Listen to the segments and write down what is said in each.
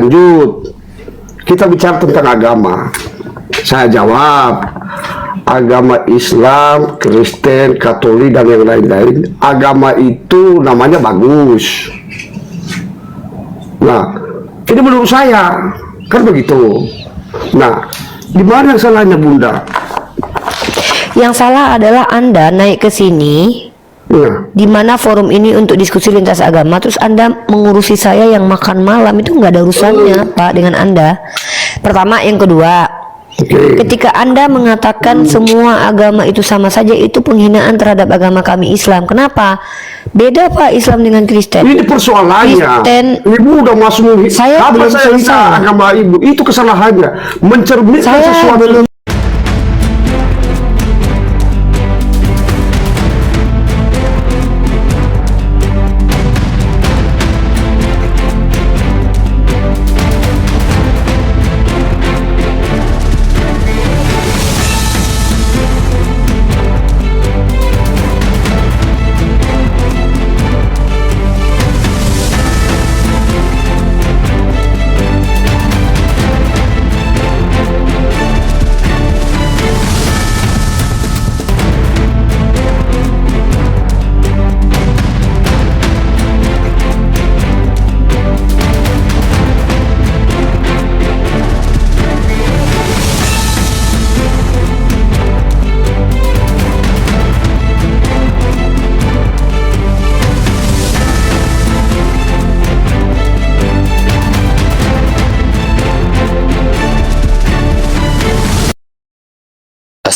Lanjut, kita bicara tentang agama. Saya jawab, agama Islam, Kristen, Katolik, dan yang lain-lain, agama itu namanya bagus. Nah, ini menurut saya, kan begitu. Nah, di mana yang salahnya, Bunda? Yang salah adalah Anda naik ke sini, di mana forum ini untuk diskusi lintas agama, terus Anda mengurusi saya yang makan malam. Itu nggak ada urusannya, Pak, dengan Anda. Pertama, yang kedua, ketika Anda mengatakan semua agama itu sama saja, itu penghinaan terhadap agama kami Islam. Kenapa? Beda, Pak, Islam dengan Kristen. Ini persoalannya. Kristen, Ibu udah masuk. saya belum selesai. Agama ibu itu kesalahannya, mencerminkan Saya sesuatu. belum.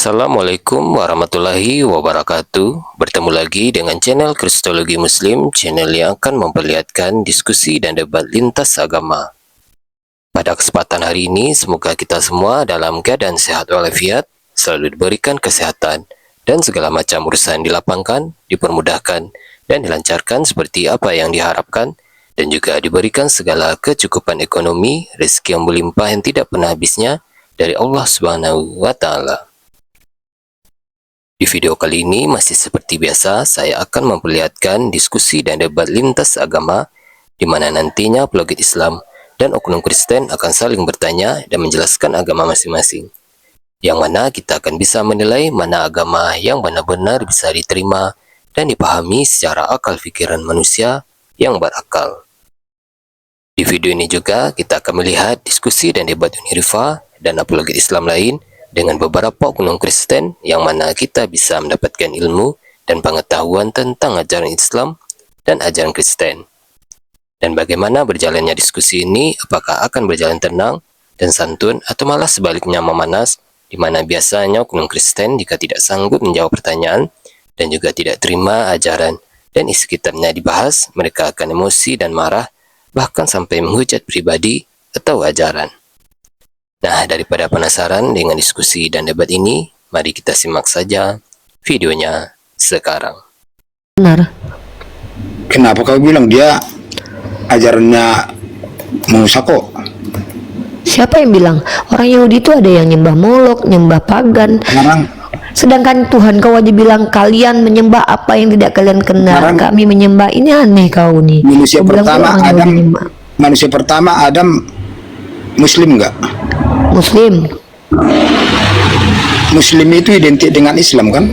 Assalamualaikum warahmatullahi wabarakatuh. Bertemu lagi dengan channel Kristologi Muslim, channel yang akan memperlihatkan diskusi dan debat lintas agama. Pada kesempatan hari ini, semoga kita semua dalam keadaan sehat walafiat, selalu diberikan kesehatan, dan segala macam urusan dilapangkan, dipermudahkan, dan dilancarkan seperti apa yang diharapkan, dan juga diberikan segala kecukupan ekonomi, rezeki yang melimpah yang tidak pernah habisnya dari Allah Subhanahu wa Ta'ala. Di video kali ini masih seperti biasa, saya akan memperlihatkan diskusi dan debat lintas agama, di mana nantinya apologet Islam dan oknum Kristen akan saling bertanya dan menjelaskan agama masing-masing. Yang mana kita akan bisa menilai mana agama yang benar-benar bisa diterima dan dipahami secara akal pikiran manusia yang berakal. Di video ini juga kita akan melihat diskusi dan debat Unirifa dan apologet Islam lain dengan beberapa oknum Kristen, yang mana kita bisa mendapatkan ilmu dan pengetahuan tentang ajaran Islam dan ajaran Kristen. Dan bagaimana berjalannya diskusi ini, apakah akan berjalan tenang dan santun atau malah sebaliknya memanas, di mana biasanya oknum Kristen jika tidak sanggup menjawab pertanyaan dan juga tidak terima ajaran dan isi kitabnya dibahas, mereka akan emosi dan marah, bahkan sampai menghujat pribadi atau ajaran. Nah, daripada penasaran dengan diskusi dan debat ini, mari kita simak saja videonya sekarang. Benar. Kenapa kau bilang dia ajarannya Musa kok? Siapa yang bilang? Orang Yahudi itu ada yang nyembah Molok, nyembah pagan. Sedangkan Tuhan kau aja bilang kalian menyembah apa yang tidak kalian kenal. Kami menyembah. Ini aneh kau nih. Manusia pertama Adam Muslim enggak? Muslim. Muslim itu identik dengan Islam kan?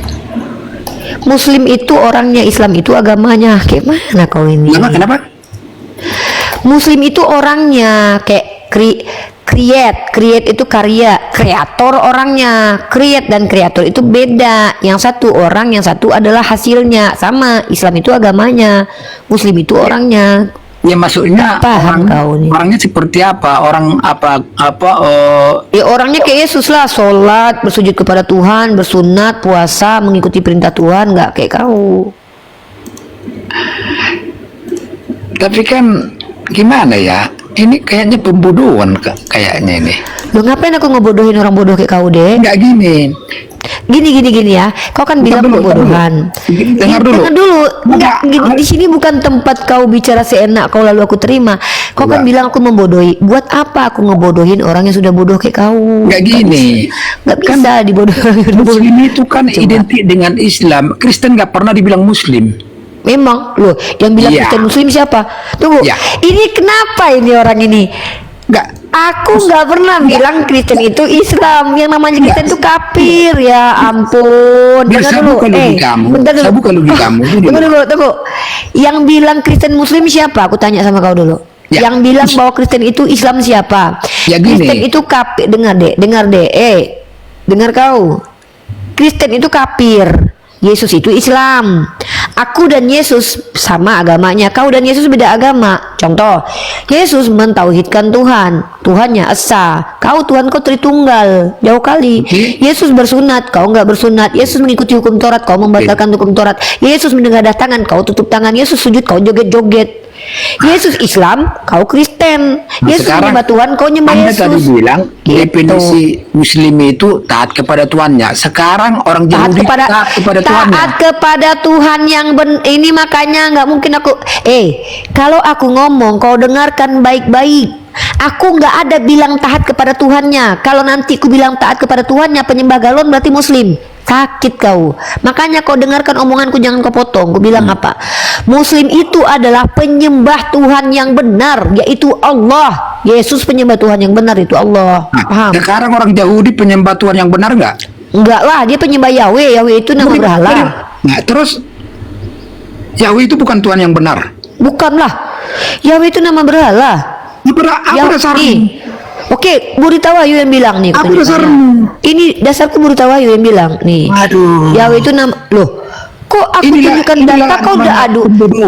Muslim itu orangnya, Islam itu agamanya. Kayak mana kau ini? Kenapa? Muslim itu orangnya, kayak create itu karya, kreator orangnya. Create dan kreator itu beda. Yang satu orang, yang satu adalah hasilnya. Sama, Islam itu agamanya, Muslim itu orangnya. Ya maksudnya orangnya seperti apa? Orang ya orangnya kayak Yesus lah, sholat, bersujud kepada Tuhan, bersunat, puasa, mengikuti perintah Tuhan, nggak kayak kau. Tapi kan gimana ya? Ini kayaknya pembodohan kayaknya ini. Lo ngapain aku ngebodohin orang bodoh kayak kau deh? Nggak gini. Gini ya, kau kan bilang pembodohan. Dengar dulu. Enggak, di sini bukan tempat kau bicara seenak kau lalu aku terima. Kau kan bilang aku membodohi. Buat apa aku ngebodohin orang yang sudah bodoh kayak kau? Nggak gini. Nggak bisa dibodohin. Muslim itu kan identik dengan Islam. Kristen nggak pernah dibilang Muslim. Memang loh, yang bilang Kristen Muslim siapa? Tunggu. Ini kenapa ini orang ini? Enggak. Aku nggak pernah bilang Kristen itu Islam. Yang namanya Kristen itu kafir. Ya ampun. Biar Dengar saya dulu. buka logika kamu. Bentar dulu. Saya buka logika kamu. Tunggu. Yang bilang Kristen Muslim siapa? Aku tanya sama kau dulu. Ya. Yang bilang bahwa Kristen itu Islam siapa? Ya, gini. Kristen itu kafir. Dengar deh. Dengar kau. Kristen itu kafir. Yesus itu Islam. Aku dan Yesus sama agamanya. Kau dan Yesus beda agama. Contoh, Yesus mentauhidkan Tuhan. Tuhannya Esa. Kau Tuhan kau Tritunggal. Jauh kali. Yesus bersunat. Kau nggak bersunat. Yesus mengikuti hukum Taurat. Kau membatalkan hukum Taurat. Yesus menengadah tangan. Kau tutup tangan. Yesus sujud. Kau joget-joget. Yesus Islam, kau Kristen. Yesus menyembah Tuhan, kau nyembah Anda Yesus. tadi bilang Gitu. definisi Muslim itu taat kepada Tuannya. Sekarang orang Taat Yahudi kepada Tuannya. taat kepada Tuhan yang ini makanya nggak mungkin aku kalau aku ngomong kau dengarkan baik-baik. Aku nggak ada bilang taat kepada Tuhannya. Kalau nanti ku bilang taat kepada Tuhannya penyembah galon berarti Muslim. Sakit kau. Makanya kau dengarkan omonganku, jangan kau potong. Ku bilang apa? Muslim itu adalah penyembah Tuhan yang benar, yaitu Allah. Yesus penyembah Tuhan yang benar, itu Allah. Nah, Paham? sekarang orang Yahudi penyembah Tuhan yang benar nggak? Enggak lah, dia penyembah Yahweh. Yahweh itu nama berhala. Nah, terus Yahweh itu bukan Tuhan yang benar. Bukanlah. Yahweh itu nama berhala. Apa dasarnya? Oke, Burita Wahyu yang bilang nih. Apa katanya. dasarmu? Ini dasarku Burita Wahyu yang bilang nih. Aduh. Yahweh itu nama. Loh, kok aku tunjukkan data kau udah adu? Tunggu,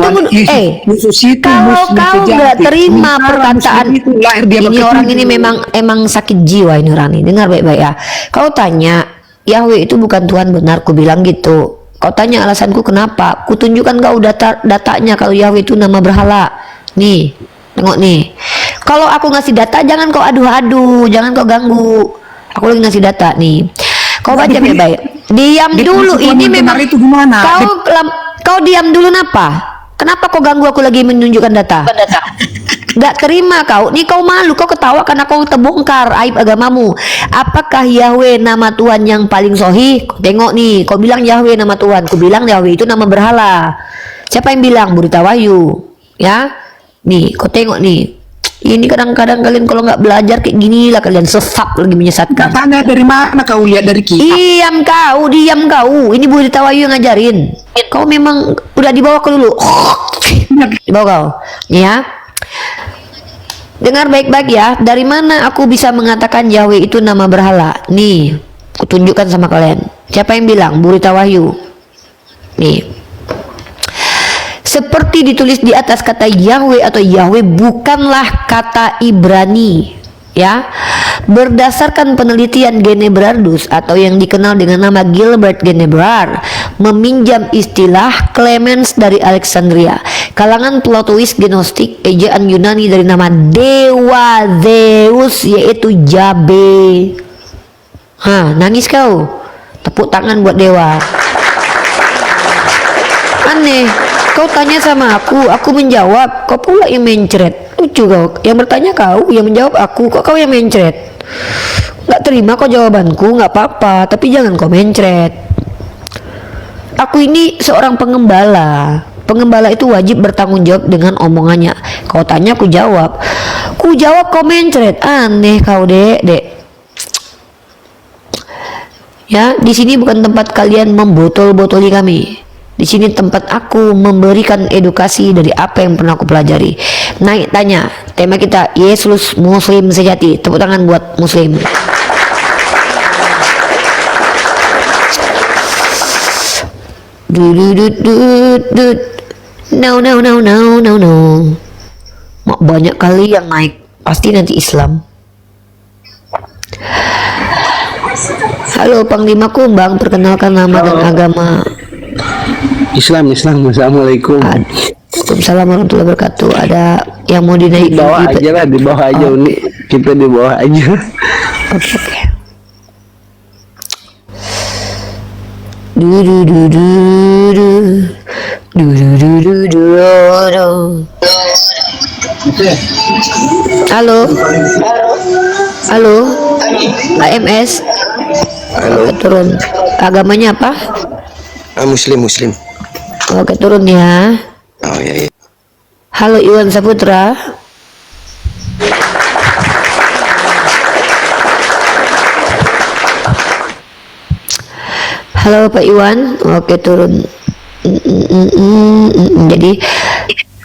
kalau kau nggak terima perkataan ini orang ini emang sakit jiwa ini orang ini. Dengar baik-baik ya. Kau tanya Yahweh itu bukan Tuhan benar, ku bilang gitu. Kau tanya alasanku kenapa? Ku tunjukkan kau datanya kalau Yahweh itu nama berhala. Nih, tengok nih. Kalau aku ngasih data jangan kau adu-adu, jangan kau ganggu. Aku lagi ngasih data nih. Kau baca baik-baik. Diam dulu. Ini memang itu gimana? Kau diam dulu napa? Kenapa kau ganggu aku lagi menunjukkan data? Gak terima kau. Nih kau malu, kau ketawa karena kau terbongkar aib agamamu. Apakah Yahweh nama Tuhan yang paling sahih? Kau tengok nih, kau bilang Yahweh nama Tuhan. Kau bilang Yahweh itu nama berhala. Siapa yang bilang? Burita Wahyu. Ya. Nih, kau tengok nih. Ini kadang-kadang kalian kalau nggak belajar kayak gini lah kalian sesat lagi menyesatkan. Tanya dari mana kau lihat dari kitab? Diam kau. Ini Burita Wahyu yang ngajarin. Kau memang udah dibawa ke dulu. Dibawa kau. Ya. Dengar baik-baik ya. Dari mana aku bisa mengatakan Yahweh itu nama berhala? Nih, aku tunjukkan sama kalian. Siapa yang bilang? Burita Wahyu. Nih. Seperti ditulis di atas, kata Yahweh atau Yahweh bukanlah kata Ibrani, ya. Berdasarkan penelitian Genebrardus atau yang dikenal dengan nama Gilbert Genebrard, meminjam istilah Clemens dari Alexandria, kalangan Platois Gnostik, ejaan Yunani dari nama dewa Zeus yaitu Jabe. Nangis kau? Tepuk tangan buat dewa. Aneh. Kau tanya sama aku menjawab, kau pula yang mencret. Lucu kau, yang bertanya kau, yang menjawab aku, kok kau yang mencret? Gak terima kau jawabanku, gak apa-apa, tapi jangan kau mencret. Aku ini seorang pengembala. Pengembala itu wajib bertanggung jawab dengan omongannya. Kau tanya, aku jawab. Ku jawab, kau mencret. Aneh kau, dek. Ya, di sini bukan tempat kalian membotol-botoli kami. Di sini tempat aku memberikan edukasi dari apa yang pernah aku pelajari. Naik tanya, tema kita Yesus Muslim sejati. Tepuk tangan buat Muslim. No. Banyak kali yang naik, pasti nanti Islam. Halo Panglima Kumbang, perkenalkan nama dan agama. Islam. Assalamualaikum. Waalaikumsalam warahmatullahi wabarakatuh. Ada yang mau dinaik Di bawah aja lah, di bawah aja Uni. Kita di bawah aja. Oke. Halo. AMS. Oke, turun. Agamanya apa? Muslim. Oke, turun ya. Oh iya. Halo Iwan Saputra. Halo Pak Iwan. Oke, turun.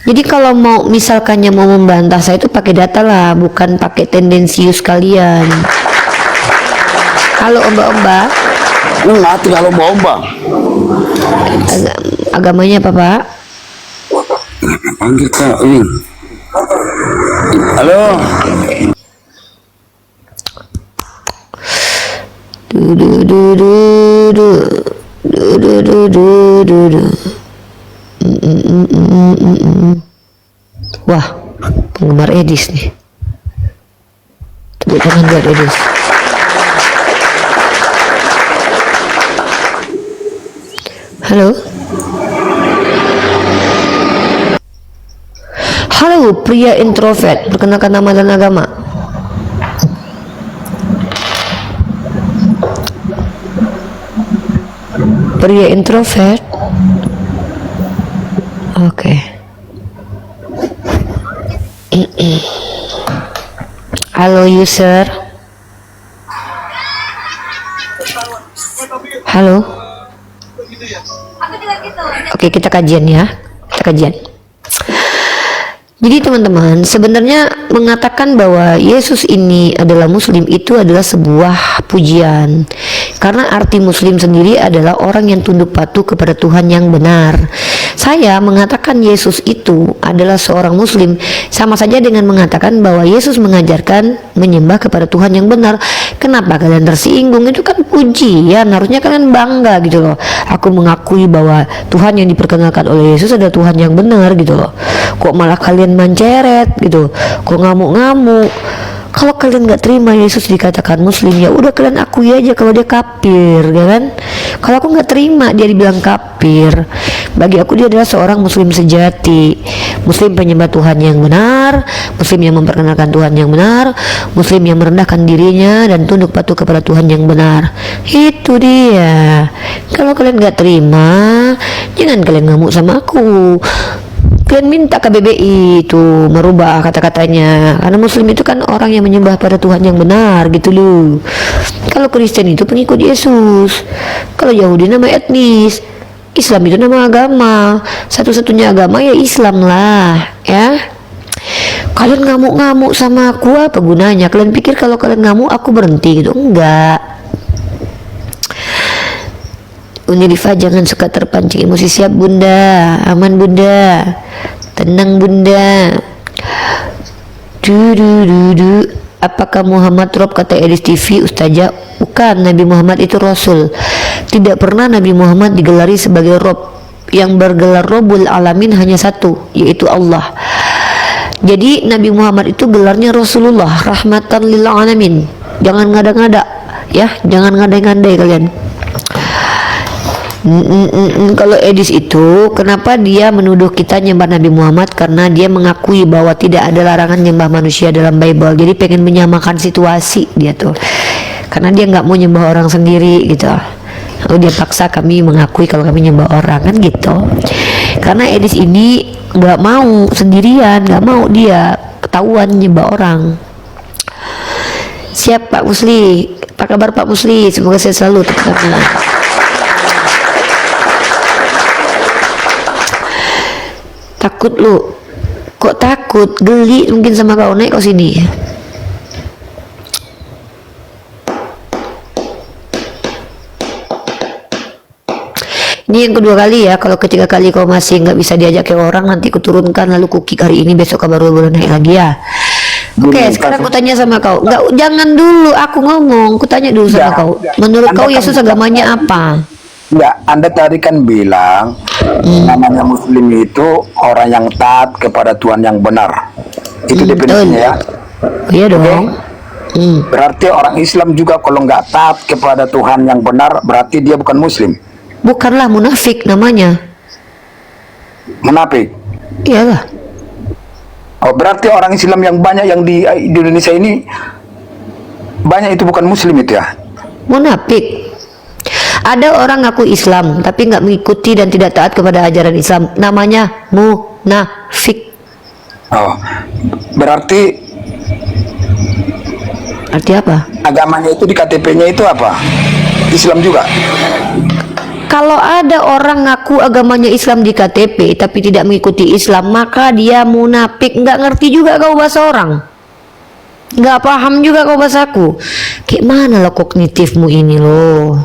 Jadi kalau mau misalkannya mau membantah saya itu pakai data lah, bukan pakai tendensius kalian. Halo Mbak. Mati kalau bombang. Agamanya apa Pak? Panggil kak ini. Halo. Wah, penggemar Edis nih. Tepuk tangan buat Edis. Halo. Halo, pria introvert. Perkenalkan nama dan agama. Pria introvert. Oke. Halo user. Halo. Oke, kita kajian ya. Kita kajian. Jadi teman-teman, sebenarnya mengatakan bahwa Yesus ini adalah Muslim itu adalah sebuah pujian. Karena arti Muslim sendiri adalah orang yang tunduk patuh kepada Tuhan yang benar. Saya mengatakan Yesus itu adalah seorang Muslim sama saja dengan mengatakan bahwa Yesus mengajarkan menyembah kepada Tuhan yang benar. Kenapa kalian tersinggung? Itu kan pujian, harusnya kalian bangga gitu loh. Aku mengakui bahwa Tuhan yang diperkenalkan oleh Yesus adalah Tuhan yang benar gitu loh. Kok malah kalian menceret gitu? Kok ngamuk-ngamuk? Kalau kalian nggak terima Yesus dikatakan Muslim, ya udah kalian akui aja kalau dia kafir, ya kan? Kalau aku nggak terima dia dibilang kafir, bagi aku dia adalah seorang Muslim sejati, Muslim penyembah Tuhan yang benar, Muslim yang memperkenalkan Tuhan yang benar, Muslim yang merendahkan dirinya dan tunduk patuh kepada Tuhan yang benar. Itu dia. Kalau kalian nggak terima, jangan kalian ngamuk sama aku. Kalian minta KBBI itu merubah kata-katanya, karena Muslim itu kan orang yang menyembah pada Tuhan yang benar gitu loh. Kalau Kristen itu pengikut Yesus, kalau Yahudi nama etnis, Islam itu nama agama, satu-satunya agama ya Islam lah ya. Kalian ngamuk-ngamuk sama aku apa gunanya? Kalian pikir kalau kalian ngamuk aku berhenti gitu? Enggak. Unirifa, jangan suka terpancing emosi. Siap bunda, aman bunda, tenang bunda. Apakah Muhammad Rob kata Edis TV Ustazah? Bukan, Nabi Muhammad itu Rasul. Tidak pernah Nabi Muhammad digelari sebagai Rob. Yang bergelar Robul Alamin hanya satu, yaitu Allah. Jadi Nabi Muhammad itu gelarnya Rasulullah, rahmatan lil alamin. Jangan ngada-ngada ya, jangan ngandai-ngandai kalian. Kalau Edis itu kenapa dia menuduh kita nyembah Nabi Muhammad? Karena dia mengakui bahwa tidak ada larangan nyembah manusia dalam Bible. Jadi pengen menyamakan situasi dia tuh, karena dia nggak mau nyembah orang sendiri gitu. Dia paksa kami mengakui kalau kami nyembah orang kan gitu. Karena Edis ini nggak mau sendirian, nggak mau dia ketahuan nyembah orang. Siap Pak Musli. Apa kabar Pak Musli? Semoga sehat selalu teman-teman. Takut lu? Kok takut? Geli mungkin sama kau, naik kau sini. Ini yang kedua kali ya. Kalau ketiga kali kau masih nggak bisa diajak ke orang, nanti kuturunkan lalu ku kick hari ini, besok baru boleh naik lagi ya. Oke, sekarang ku tanya sama kau. Nggak, jangan dulu aku ngomong. Ku tanya dulu sama kau. Menurut kau Yesus agamanya apa? Enggak, Anda tadi kan bilang namanya Muslim itu orang yang taat kepada Tuhan yang benar. Itu definisinya ya. Iya dong. Berarti orang Islam juga kalau nggak taat kepada Tuhan yang benar, berarti dia bukan Muslim. Bukanlah munafik namanya. Munafik. Iyalah. Oh, berarti orang Islam yang banyak yang di Indonesia ini banyak itu bukan Muslim itu ya? Munafik. Ada orang ngaku Islam tapi nggak mengikuti dan tidak taat kepada ajaran Islam, namanya munafik. Oh, berarti Arti apa? agamanya itu di KTP-nya itu apa? Islam juga? Kalau ada orang ngaku agamanya Islam di KTP tapi tidak mengikuti Islam, maka dia munafik. Nggak ngerti juga kau bahasa orang, nggak paham juga kau bahasaku. Kayak mana lo kognitifmu ini lo?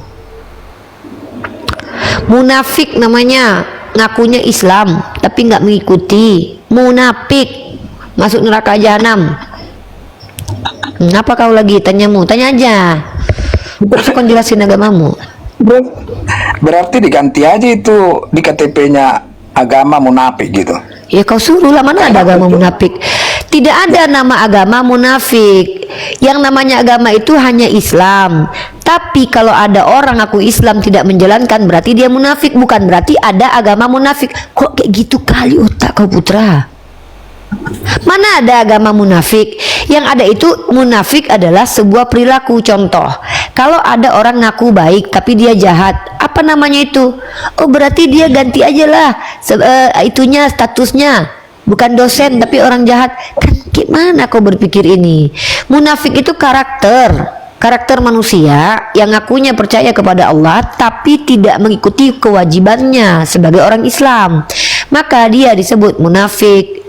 Munafik namanya, ngakunya Islam tapi nggak mengikuti. Munafik, masuk neraka jahanam. Apa kau lagi tanyamu? Tanya aja. Terus kau jelasin agamamu. Berarti diganti aja itu di KTP-nya agama munafik gitu. Ya kau suruh lah, mana ada agama munafik? Tidak ada nama agama munafik. Yang namanya agama itu hanya Islam. Tapi kalau ada orang aku Islam tidak menjalankan, berarti dia munafik. Bukan berarti ada agama munafik. Kok kayak gitu kali otak kau putra? Mana ada agama munafik? Yang ada itu munafik adalah sebuah perilaku. Contoh, kalau ada orang ngaku baik tapi dia jahat, apa namanya itu? Oh berarti dia ganti aja lah itunya, statusnya bukan dosen tapi orang jahat. Kan gimana kau berpikir ini? Munafik itu karakter manusia yang ngakunya percaya kepada Allah tapi tidak mengikuti kewajibannya sebagai orang Islam, maka dia disebut munafik.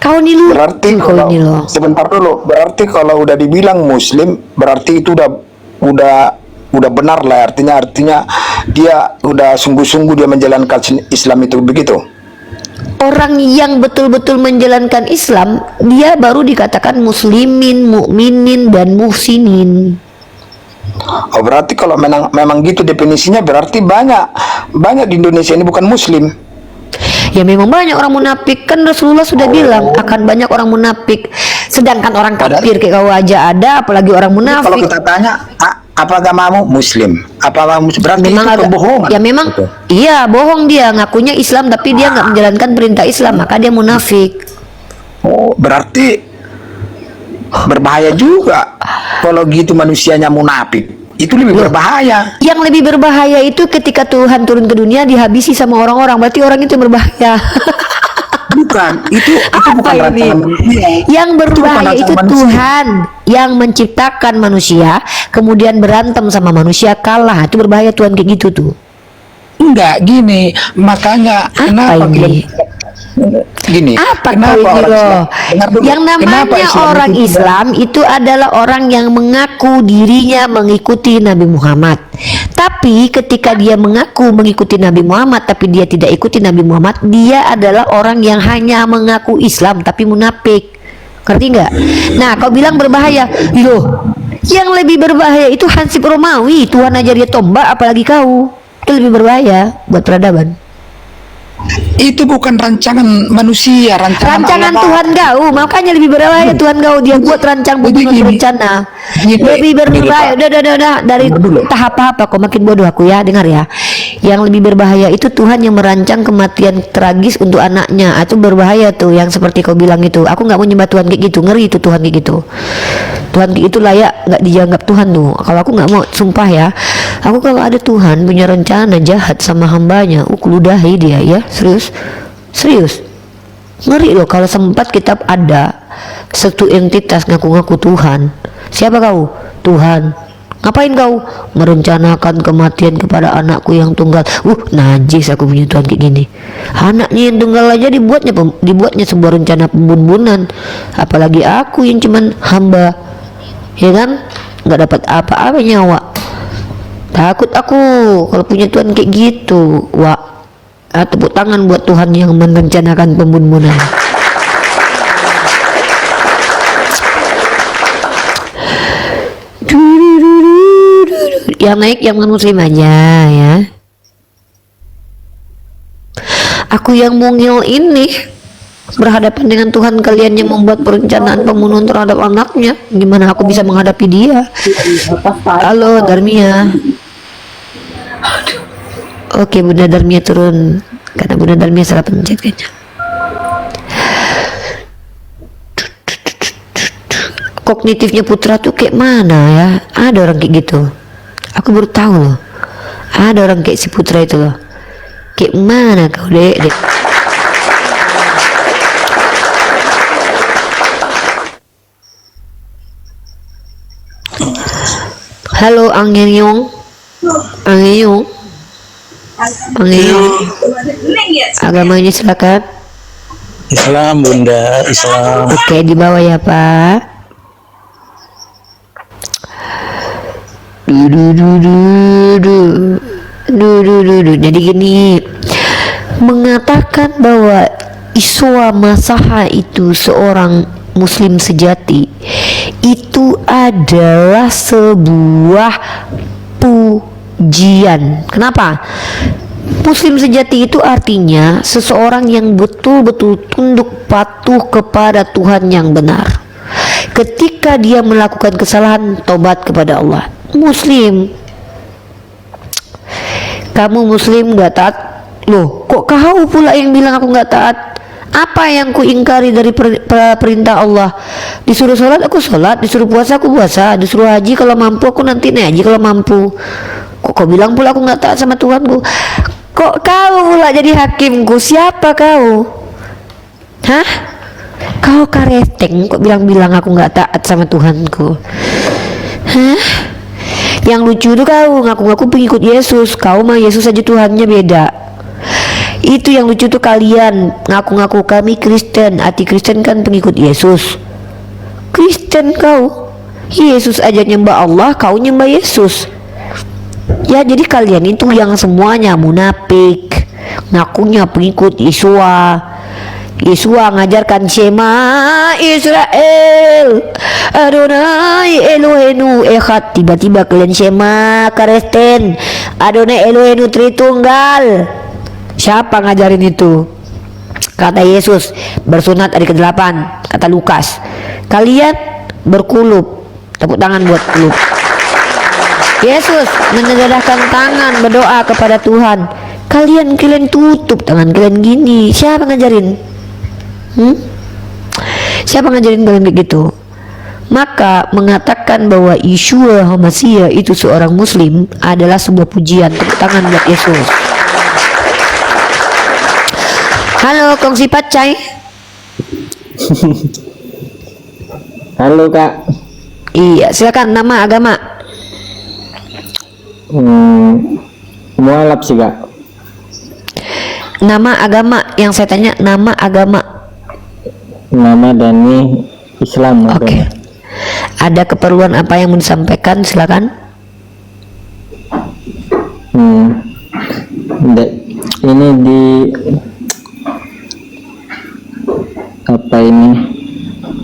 Kau nih lu, Berarti kalau sebentar dulu, berarti kalau udah dibilang muslim, berarti itu udah benar lah, artinya dia udah sungguh-sungguh dia menjalankan Islam itu, begitu. orang yang betul-betul menjalankan Islam, dia baru dikatakan muslimin, mukminin, dan muhsinin. Oh berarti kalau memang gitu definisinya, berarti banyak di Indonesia ini bukan muslim. Ya memang banyak orang munafik, kan Rasulullah sudah bilang akan banyak orang munafik. Sedangkan orang kafir kayak kau aja ada, apalagi orang munafik. Kalau kita tanya, apa agamamu? Muslim. Apa agamamu? Berarti Memang itu kebohongan. Ya memang, iya bohong dia, ngakunya Islam tapi dia nggak menjalankan perintah Islam, maka dia munafik. Oh berarti berbahaya juga kalau gitu manusianya munafik. Itu lebih berbahaya. Yang lebih berbahaya itu ketika Tuhan turun ke dunia dihabisi sama orang-orang, berarti orang itu berbahaya. Bukan, itu bukan Apa ini? rancangan manusia. Yang berbahaya Itu itu bukan rancangan Tuhan yang menciptakan manusia, kemudian berantem sama manusia, kalah. Itu berbahaya Tuhan kayak gitu tuh. Enggak, gini, makanya Apa kenapa ini? gini? Apa Kenapa kau ini orang loh? Islam- dengar dulu. Yang namanya Kenapa orang itu Islam itu adalah orang yang mengaku dirinya mengikuti Nabi Muhammad. Tapi ketika dia mengaku mengikuti Nabi Muhammad tapi dia tidak ikuti Nabi Muhammad, dia adalah orang yang hanya mengaku Islam tapi munafik. Ngerti nggak? Nah, kau bilang berbahaya. Loh, yang lebih berbahaya itu Hansip Romawi. Tuhan aja dia tombak, apalagi kau. Itu lebih berbahaya buat peradaban. Itu bukan rancangan manusia, rancangan Allah. Tuhan kau, makanya lebih berbahaya Tuhan kau. Dia buat rancang Jadi pembunuhan gini. berencana. Gini, Lebih berbahaya. gini, Pak. Udah. Dari Dengar dulu. tahap apa? Kau makin bodoh aku ya, dengar ya. Yang lebih berbahaya itu Tuhan yang merancang kematian tragis untuk anaknya. Itu berbahaya tuh, yang seperti kau bilang itu. Aku nggak mau nyembah Tuhan kayak gitu, ngeri itu Tuhan kayak gitu. Tuhan kayak itu layak nggak dianggap Tuhan tuh. Kalau aku nggak mau, sumpah ya. Aku kalau ada Tuhan punya rencana jahat sama hambanya, ludahi dia ya, serius. Ngeri loh kalau sempat kita ada satu entitas ngaku-ngaku Tuhan. Siapa kau? Tuhan. Ngapain kau? Merencanakan kematian kepada anakku yang tunggal. Najis aku punya Tuhan kayak gini. Anaknya yang tunggal aja dibuatnya sebuah rencana pembunuhan. Apalagi aku yang cuman hamba. Ya kan? Nggak dapat apa-apa nyawa. Takut aku kalau punya Tuhan kayak gitu. Tepuk tangan buat Tuhan yang merencanakan pembunuhan. Yang naik yang muslim aja ya. Aku yang mungil ini berhadapan dengan Tuhan kalian yang membuat perencanaan pembunuhan terhadap anaknya. Gimana aku bisa menghadapi dia? Halo Darmia. Oke, Bunda Darmia turun karena Bunda Darmia salah pencet kayaknya. Kognitifnya Putra tuh kayak mana ya? Ada orang kayak gitu. Aku baru tahu loh. Ada orang kayak si Putra itu loh. Kayak mana kau dek? Halo Angenyong. Panggil agamanya silakan. Islam Bunda, Islam. Oke, di bawah ya Pak. Jadi gini, mengatakan bahwa Iswa Masaha itu seorang muslim sejati itu adalah sebuah pujian. Kenapa? Muslim sejati itu artinya seseorang yang betul-betul tunduk patuh kepada Tuhan yang benar. Ketika dia melakukan kesalahan, tobat kepada Allah. Muslim. Kamu muslim gak taat? Loh, kok kau pula yang bilang aku gak taat? Apa yang ku ingkari dari perintah Allah? Disuruh sholat aku sholat, disuruh puasa aku puasa, disuruh haji kalau mampu aku nanti naik haji kalau mampu. Kok kau bilang pula aku nggak taat sama Tuhanku? Kok kau pula jadi hakimku? Siapa kau? Hah? Kau kareteng kok bilang-bilang aku nggak taat sama Tuhanku? Hah? Yang lucu tuh kau ngaku-ngaku pengikut Yesus. Kau mah Yesus aja Tuhannya beda. Itu yang lucu tuh, kalian ngaku-ngaku kami Kristen. Arti Kristen kan pengikut Yesus. Kristen kau, Yesus aja nyembah Allah, kau nyembah Yesus. Ya jadi kalian itu yang semuanya munafik, ngakunya pengikut Yesua. Yesua ngajarkan Shema Israel Adonai Elohenu Echad. Tiba-tiba kalian Shema Kristen Adonai Elohenu Tritunggal. Siapa ngajarin itu? Kata Yesus, bersunat hari ke-8. Kata Lukas, kalian berkulub. Tepuk tangan buat kulub. Yesus menengadahkan tangan berdoa kepada Tuhan. Kalian tutup tangan kalian gini. Siapa ngajarin? Siapa ngajarin kalian begitu? Maka mengatakan bahwa Yeshua HaMashiach itu seorang muslim adalah sebuah pujian. Tepuk tangan buat Yesus. Halo, kongsi pacai. Halo Kak. Iya, silakan. Nama, agama. Mualaf sih Kak. Nama, agama. Yang saya tanya nama, agama. Nama Dani, Islam. Oke. Ada keperluan apa yang mau disampaikan? Silakan. Ini di apa ini?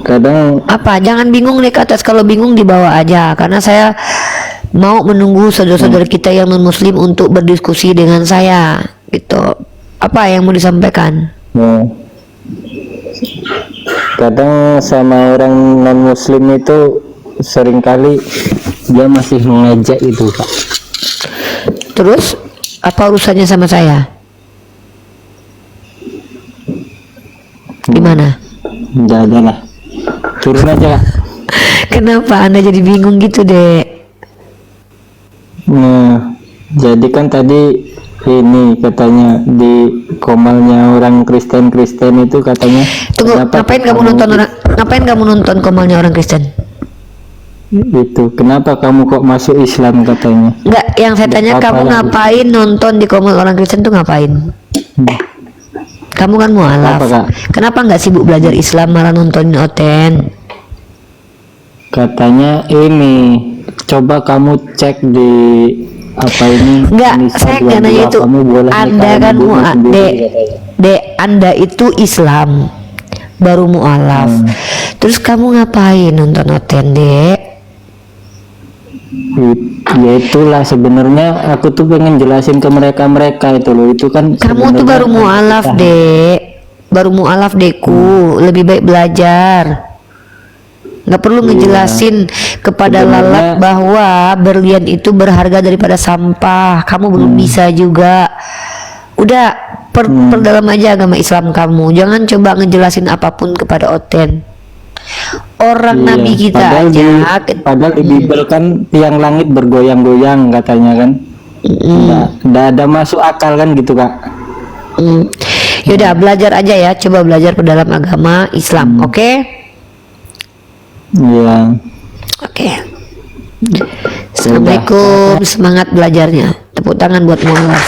Kadang Apa? Jangan bingung nih ke atas. Kalau bingung dibawa aja. Karena saya mau menunggu saudara-saudara kita yang non muslim untuk berdiskusi dengan saya. Gitu. Apa yang mau disampaikan? kadang sama orang non muslim itu seringkali dia masih mengejek itu Kak. Terus apa urusannya sama saya? Gimana? Udah lah, turun aja Kak. Kenapa Anda jadi bingung gitu, Dek? Nah, jadi kan tadi ini katanya di komalnya orang Kristen itu katanya. Tunggu, ngapain kamu nonton komalnya orang Kristen? Itu kenapa kamu kok masuk Islam katanya? Enggak, yang saya tanya kamu ngapain nonton di komal orang Kristen tuh ngapain? Kamu kan mualaf. Kenapa nggak sibuk belajar Islam malah nontonin Oten? Katanya ini coba kamu cek di apa ini? Enggak, saya nggak nanya itu. Anda kan Dek, Anda itu Islam baru mualaf. Terus kamu ngapain nonton Oten, Dek? Ya itulah sebenarnya aku tuh pengen jelasin ke mereka itu loh, itu kan kamu tuh baru mualaf Dek, baru mualaf Deku, lebih baik belajar. Nggak perlu ngejelasin kepada lalat bahwa berlian itu berharga daripada sampah. Kamu belum bisa juga. Udah perdalam aja agama Islam kamu, jangan coba ngejelasin apapun kepada Oten. Orang Nabi kita padahal di Bible kan tiang langit bergoyang-goyang katanya kan. Nggak ada masuk akal kan gitu Kak. Yaudah belajar aja ya, coba belajar dalam agama Islam, oke? Iya. Oke. Assalamualaikum, semangat belajarnya. Tepuk tangan buat mualaf.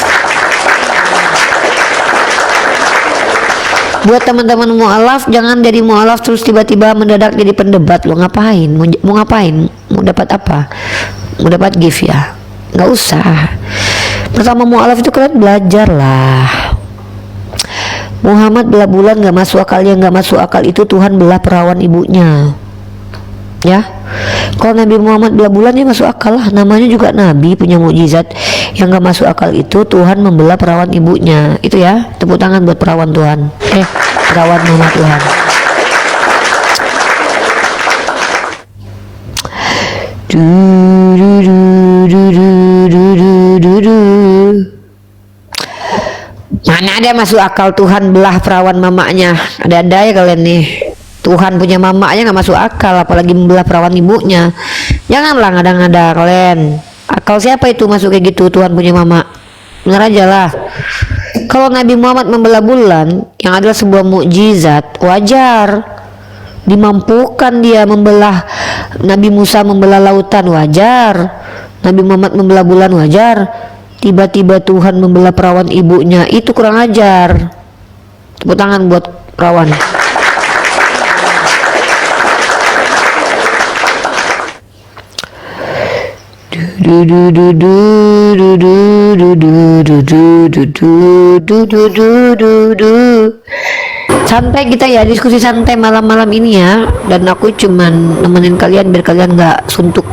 Buat teman-teman mualaf, jangan jadi mualaf terus tiba-tiba mendadak jadi pendebat. Lo ngapain? Mau ngapain? Mau dapat apa? Mau dapat gift ya? Nggak usah. Pertama mualaf itu kalian belajar lah. Muhammad belah bulan nggak masuk akal. Yang nggak masuk akal itu Tuhan belah perawan ibunya. Ya, kalau Nabi Muhammad belah bulan ya masuk akal lah. Namanya juga Nabi, punya mukjizat. Yang nggak masuk akal itu Tuhan membelah perawan ibunya. Itu ya, tepuk tangan buat perawan Tuhan. Perawan mama Tuhan. Mana ada masuk akal Tuhan belah perawan mamanya? Ada ya kalian nih. Tuhan punya mama aja nggak masuk akal, apalagi membelah perawan ibunya. Janganlah ngada-ngada kalian. Akal siapa itu masuk kayak gitu? Tuhan punya mama. Bener aja lah. Kalau Nabi Muhammad membelah bulan yang adalah sebuah mukjizat, wajar. Dimampukan dia membelah. Nabi Musa membelah lautan, wajar. Nabi Muhammad membelah bulan, wajar. Tiba-tiba Tuhan membelah perawan ibunya, itu kurang ajar. Tepuk tangan buat perawan. Santai kita ya, diskusi santai malam-malam ini ya. Dan aku cuman nemenin kalian biar kalian nggak suntuk.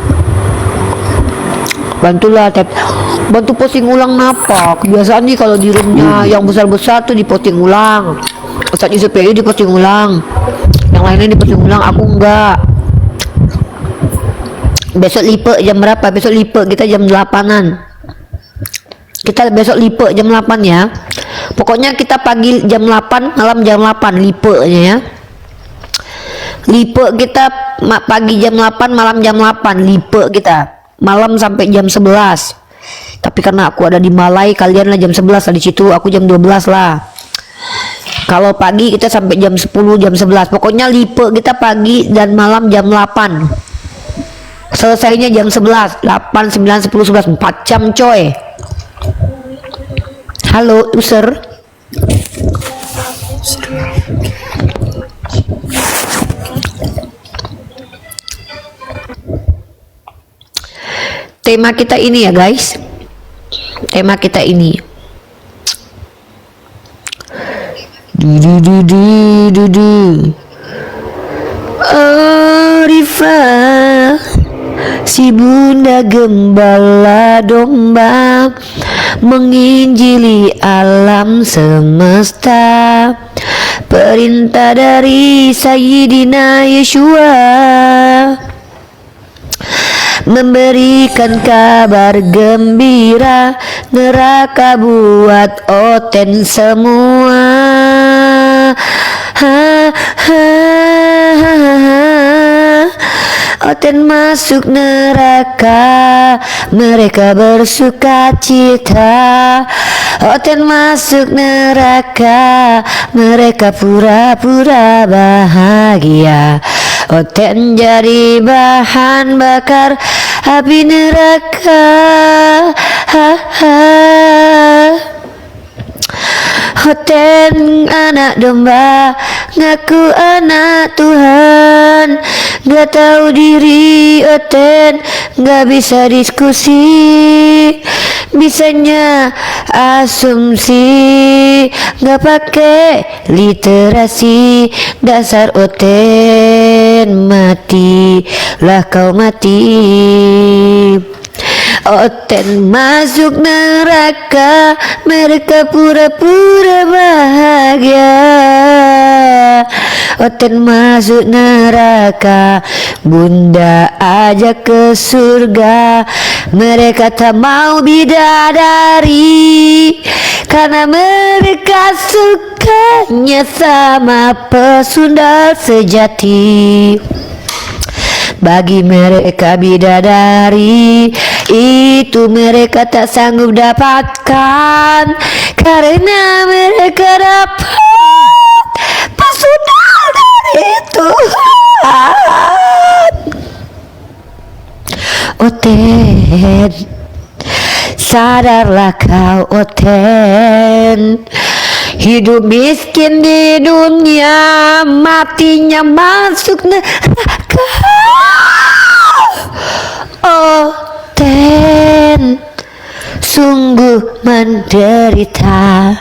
Bantulah bantu posting ulang napa. Kebiasaan nih kalau di roomnya yang besar-besar tuh diposting ulang. Ustaz Yusuf PI diposting ulang, yang lainnya diposting ulang, aku enggak. Besok lipe jam berapa? Besok lipe kita jam 8-an. Kita besok lipe jam 8 ya. Pokoknya kita pagi jam 8, malam jam 8 lipe-nya ya. Lipe kita pagi jam 8, malam jam 8 lipe kita. Malam sampai jam 11. Tapi karena aku ada di Malai, kalian lah jam 11 lah di situ, aku jam 12 lah. Kalau pagi kita sampai jam 10, jam 11. Pokoknya lipe kita pagi dan malam jam 8. Selesainya jam 11, 8, 9, 10, 11, 4 jam coy. Halo user. Tema kita ini ya guys. Tema kita ini. Arifah, si bunda gembala domba, menginjili alam semesta. Perintah dari Sayyidina Yeshua, memberikan kabar gembira, neraka buat oten semua. Oten masuk neraka, mereka bersuka cita. Oten masuk neraka, mereka pura-pura bahagia. Oten jadi bahan bakar api neraka. Oten anak domba, ngaku anak Tuhan. Gak tahu diri Oten, gak bisa diskusi. Bisanya asumsi, gak pakai literasi. Dasar Oten, matilah kau mati. Oten masuk neraka, mereka pura-pura bahagia. Oten masuk neraka, bunda ajak ke surga. Mereka tak mau bidadari, karena mereka sukanya sama pesundal sejati. Bagi mereka bidadari itu mereka tak sanggup dapatkan, karena mereka dapat pesundal dari Tuhan. Oten, sadarlah kau Oten, hidup miskin di dunia, matinya masuk neraka. Oh Ten, sungguh menderita,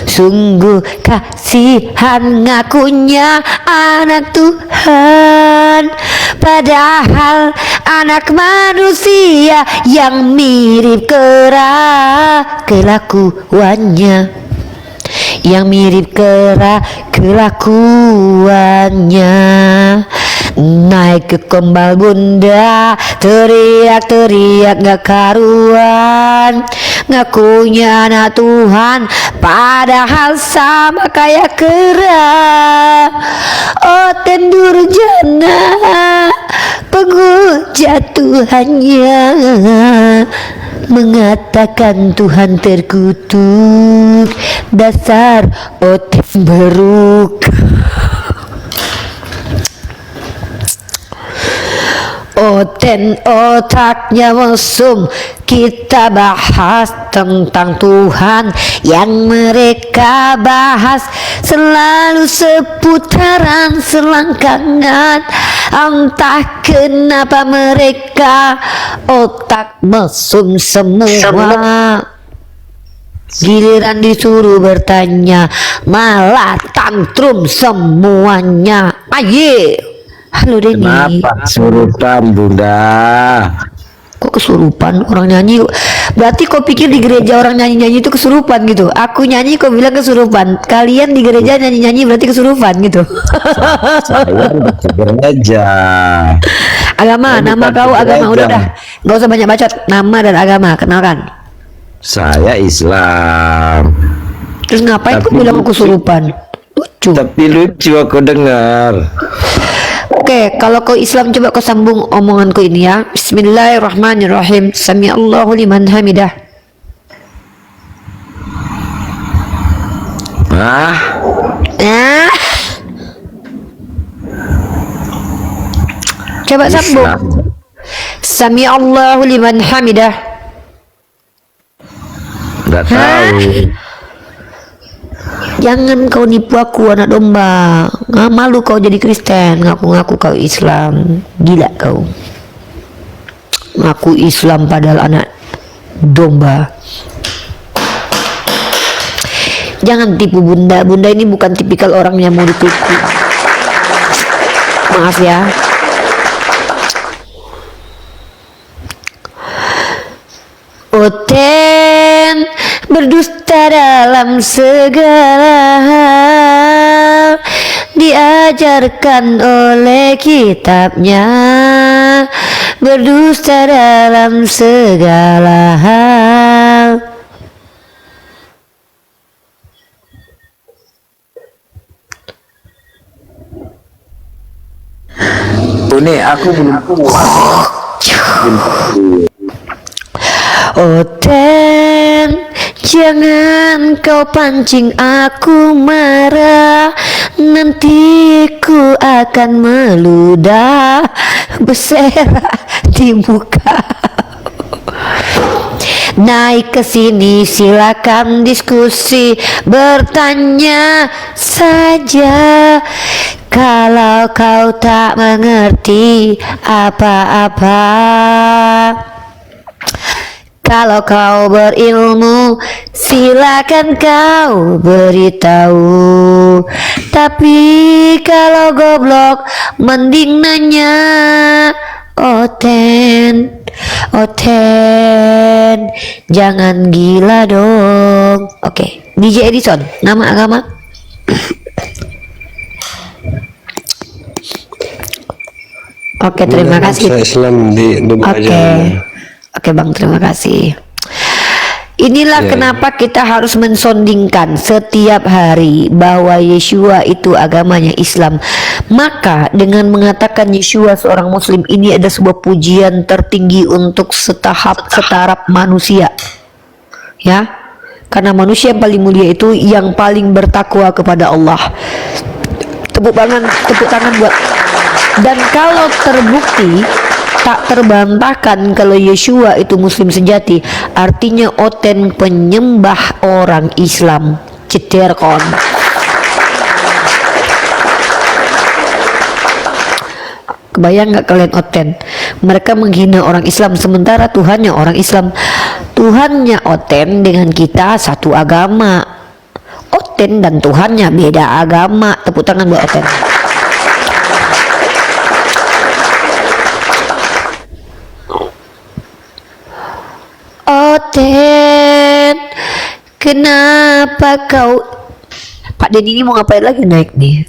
sungguh kasihan ngakunya anak Tuhan, padahal anak manusia yang mirip kera kelakuannya, yang mirip kera kelakuannya. Naik ke kembal bunda, teriak-teriak gak karuan, ngakunya anak Tuhan padahal sama kayak kera. Oh Ten durjana, penghujat Tuhannya, mengatakan Tuhan terkutuk, dasar Oten beruk. Oten otaknya mesum, kita bahas tentang Tuhan, yang mereka bahas selalu seputaran selangkangan. Entah kenapa mereka otak mesum semua, giliran disuruh bertanya malah tantrum semuanya. Aye, halo Denny. Kenapa kesurupan bunda? Kok kesurupan orang nyanyi? Berarti kau pikir di gereja orang nyanyi-nyanyi itu kesurupan gitu? Aku nyanyi kau bilang kesurupan, kalian di gereja nyanyi-nyanyi berarti kesurupan gitu? Saya di gereja. Agama, nama kau agama, udah nggak usah banyak bacot, nama dan agama kenalkan. Saya Islam. Terus ngapain kau bilang aku kesurupan? Lucu. Tapi lucu aku dengar. Oke, kalau kau Islam coba kau sambung omonganku ini ya. Bismillahirrahmanirrahim. Sami'allahu liman hamidah. Ah, Coba sambung. Sami'allahu liman hamidah. nggak tahu. Jangan kau nipu aku anak domba. Nggak malu kau jadi Kristen, ngaku-ngaku kau Islam. Gila kau. Ngaku Islam padahal anak domba. Jangan tipu bunda. Bunda ini bukan tipikal orang yang mau ditipu. Maaf ya. Oten berdusta dalam segala hal, diajarkan oleh kitabnya, berdusta dalam segala hal. Ini aku belum Oten, jangan kau pancing aku marah, nanti ku akan meludah berserak di muka. Naik ke sini silakan diskusi, bertanya saja. Kalau kau tak mengerti apa-apa, kalau kau berilmu, silakan kau beritahu. Tapi kalau goblok, mending nanya. Oten, Oten, jangan gila dong. Oke, DJ Edison, nama agama? Oke, terima kasih. Islam di Oke Bang, terima kasih. Inilah kenapa kita harus mensondingkan setiap hari bahwa Yeshua itu agamanya Islam. Maka dengan mengatakan Yeshua seorang Muslim, ini ada sebuah pujian tertinggi untuk setaraf manusia. Ya, karena manusia yang paling mulia itu yang paling bertakwa kepada Allah. Tepuk tangan buat. Dan kalau terbukti tak terbantahkan kalau Yeshua itu Muslim sejati, artinya Oten penyembah orang Islam. Ceter kon. Kebayang nggak kalian Oten? Mereka menghina orang Islam sementara Tuhannya orang Islam. Tuhannya Oten dengan kita satu agama. Oten dan Tuhannya beda agama. Tepuk tangan buat Oten. Oten, kenapa kau? Pak Denny ini mau ngapain lagi naik nih?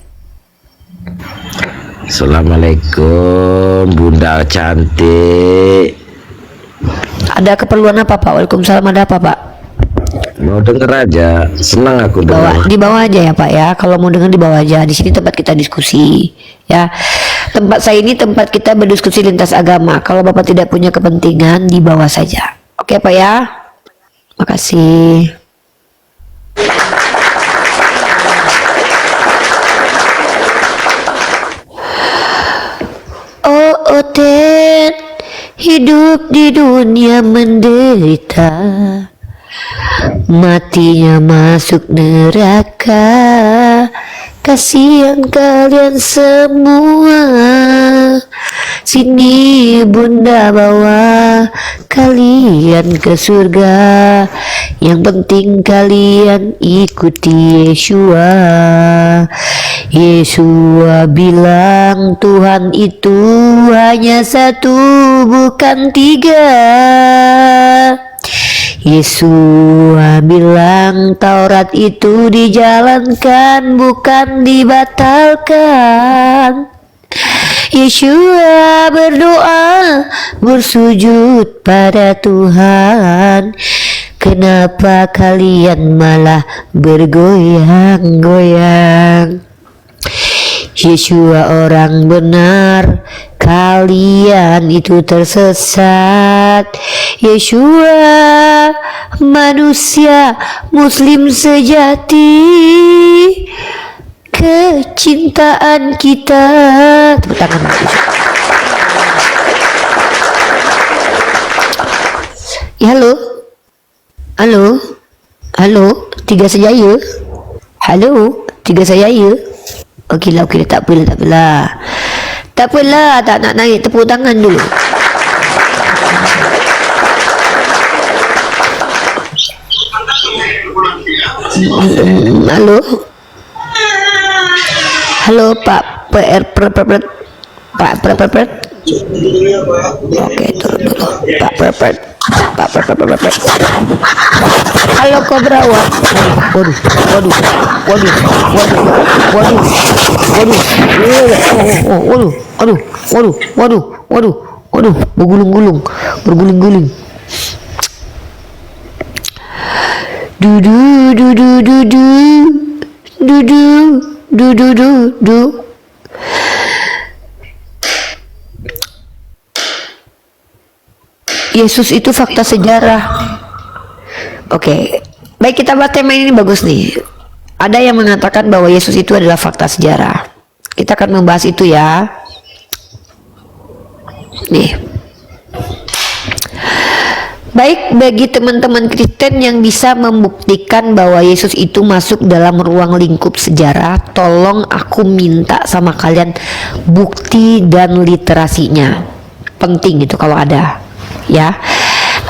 Assalamualaikum Bunda cantik. Ada keperluan apa Pak? Waalaikumsalam, ada apa Pak? Mau denger aja, senang aku dengar. Di bawah aja ya Pak ya. Kalau mau dengar di bawah aja. Di sini tempat kita diskusi ya. Tempat saya ini tempat kita berdiskusi lintas agama. Kalau Bapak tidak punya kepentingan di bawah saja. Oke Pak ya. Makasih. Oh Oten, hidup di dunia menderita, matinya masuk neraka. Kasihan kalian semua, sini Bunda bawa kalian ke surga. Yang penting kalian ikuti Yeshua. Yeshua bilang Tuhan itu hanya satu bukan tiga. Yeshua bilang Taurat itu dijalankan bukan dibatalkan. Yeshua berdoa bersujud pada Tuhan. Kenapa kalian malah bergoyang-goyang? Yeshua orang benar, kalian itu tersesat. Yeshua manusia muslim sejati, kecintaan kita. Tepuk tangan. Ya, halo, tiga saja ya. Halo, tiga saya ya. Okey lah, tak apalah. Tak nak naik, tepuk tangan dulu. Halo Pak PR Pak Oke, turun dulu Pak PR. Halo Kobra. Waduh. Berguling-guling. Du. Yesus itu fakta sejarah. Oke, baik, kita bahas tema ini bagus nih. Ada yang mengatakan bahwa Yesus itu adalah fakta sejarah. Kita akan membahas itu ya. Nih. Baik, bagi teman-teman Kristen yang bisa membuktikan bahwa Yesus itu masuk dalam ruang lingkup sejarah, tolong aku minta sama kalian bukti dan literasinya. Penting itu kalau ada. Ya,